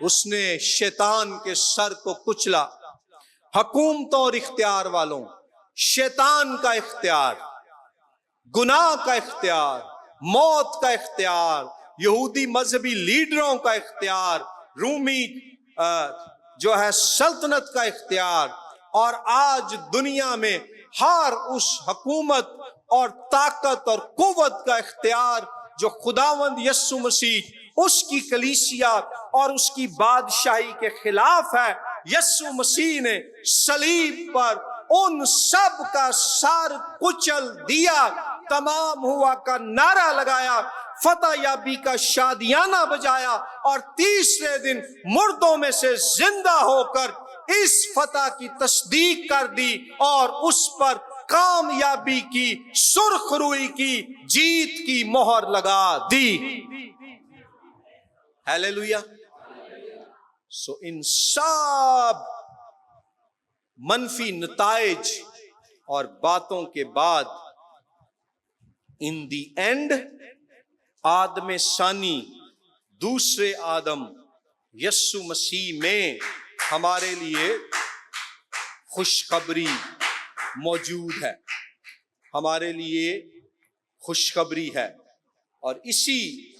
उसने शैतान के सर को कुचला। हुकूमतों और इख्तियार वालों, शैतान का इख्तियार, गुनाह का इख्तियार, मौत का इख्तियार, यहूदी मजहबी लीडरों का इख्तियार, रूमी जो है सल्तनत का इख्तियार, और आज दुनिया में हर उस हुकूमत और ताकत और कुव्वत का इख्तियार जो खुदावंद यस्सु मसीह उसकी कलीसिया और उसकी बादशाही के खिलाफ है, यस्सु मसीह ने सलीब पर उन सब का सर कुचल दिया, तमाम हुआ का नारा लगाया, फतह याबी का शादियाना बजाया, और तीसरे दिन मुर्दों में से जिंदा होकर इस फतह की तस्दीक कर दी और उस पर कामयाबी की, सुर्खरुई की, जीत की मोहर लगा दी। हालेलुया। सो इन सब मनफी नताइज और बातों के बाद इन दी एंड आदम सानी, दूसरे आदम यस्सु मसीह में हमारे लिए खुशखबरी मौजूद है, हमारे लिए खुशखबरी है। और इसी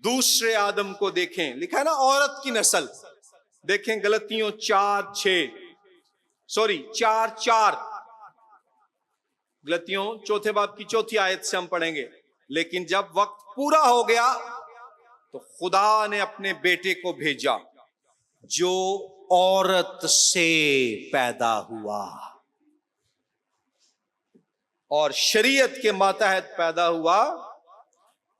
दूसरे आदम को देखें, लिखा है ना औरत की नस्ल, देखें गलतियों 4:4, गलतियों चौथे बाब की चौथी आयत से हम पढ़ेंगे। लेकिन जब वक्त पूरा हो गया तो खुदा ने अपने बेटे को भेजा जो औरत से पैदा हुआ और शरीयत के मातहत पैदा हुआ,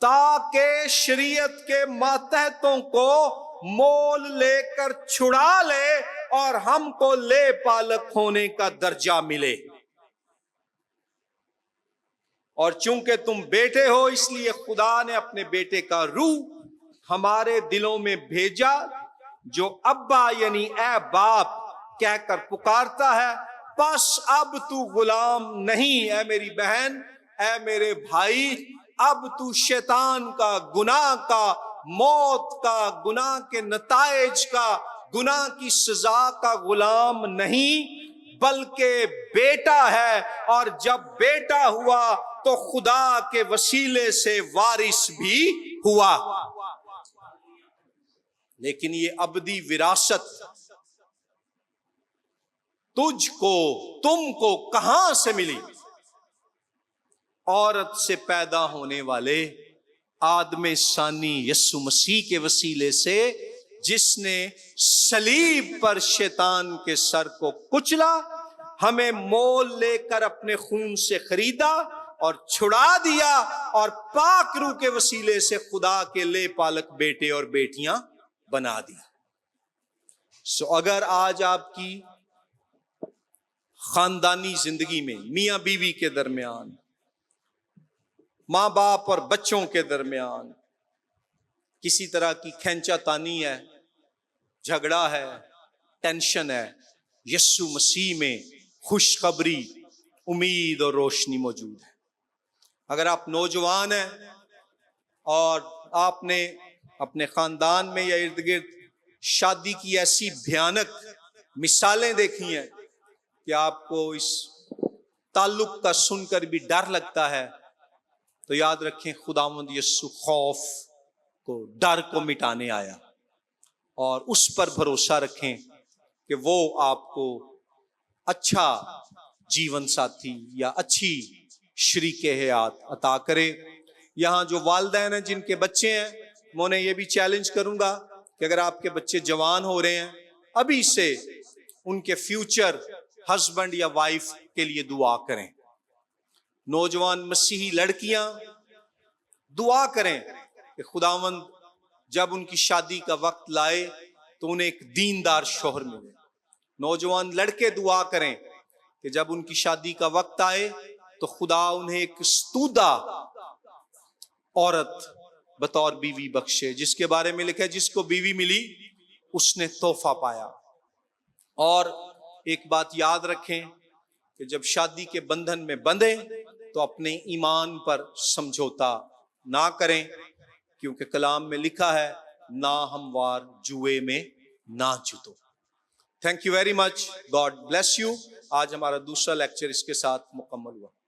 ताकि शरीयत के मातहतों को मोल लेकर छुड़ा ले और हमको ले पालक होने का दर्जा मिले। और चूंकि तुम बेटे हो, इसलिए खुदा ने अपने बेटे का रूह हमारे दिलों में भेजा, जो अब्बा यानी ए बाप कहकर पुकारता है। बस अब तू गुलाम नहीं, ए मेरी बहन, ए मेरे भाई, अब तू शैतान का, गुनाह का, मौत का, गुनाह के नताइज का, गुनाह की सजा का गुलाम नहीं, बल्कि बेटा है। और जब बेटा हुआ तो खुदा के वसीले से वारिस भी हुआ। लेकिन ये अबदी विरासत तुझको, तुमको कहां से मिली? औरत से पैदा होने वाले आदम सानी यस्सु मसीह के वसीले से, जिसने सलीब पर शैतान के सर को कुचला, हमें मोल लेकर अपने खून से खरीदा और छुड़ा दिया, और पाक रूह के वसीले से खुदा के ले पालक बेटे और बेटियां बना दी। सो अगर आज आपकी खानदानी जिंदगी में मियां बीवी के दरमियान, मां बाप और बच्चों के दरमियान किसी तरह की खींचातानी है, झगड़ा है, टेंशन है, यस्सु मसीह में खुशखबरी, उम्मीद और रोशनी मौजूद है। अगर आप नौजवान हैं और आपने अपने खानदान में या इर्द गिर्द शादी की ऐसी भयानक मिसालें देखी हैं कि आपको इस ताल्लुक का सुनकर भी डर लगता है, तो याद रखें खुदावंद यस्सु खौफ को, डर को मिटाने आया, और उस पर भरोसा रखें कि वो आपको अच्छा जीवन साथी या अच्छी शरीके हयात अता करे। यहाँ जो वालिदैन हैं जिनके बच्चे हैं, मैं उन्हें ये भी चैलेंज करूंगा कि अगर आपके बच्चे जवान हो रहे हैं, अभी से उनके फ्यूचर हस्बैंड या वाइफ के लिए दुआ करें। नौजवान मसीही लड़कियां दुआ करें कि खुदावंद जब उनकी शादी का वक्त लाए तो उन्हें एक दीनदार शौहर मिले। नौजवान लड़के दुआ करें कि जब उनकी शादी का वक्त आए तो खुदा उन्हें एक स्तुदा औरत बतौर बीवी बख्शे, जिसके बारे में लिखा है जिसको बीवी मिली उसने तोहफा पाया। और एक बात याद रखें कि जब शादी के बंधन में बंधे तो अपने ईमान पर समझौता ना करें, क्योंकि कलाम में लिखा है ना हमवार जुए में ना जुतो। Thank you very much, God bless you. आज हमारा दूसरा लेक्चर इसके साथ मुकम्मल हुआ।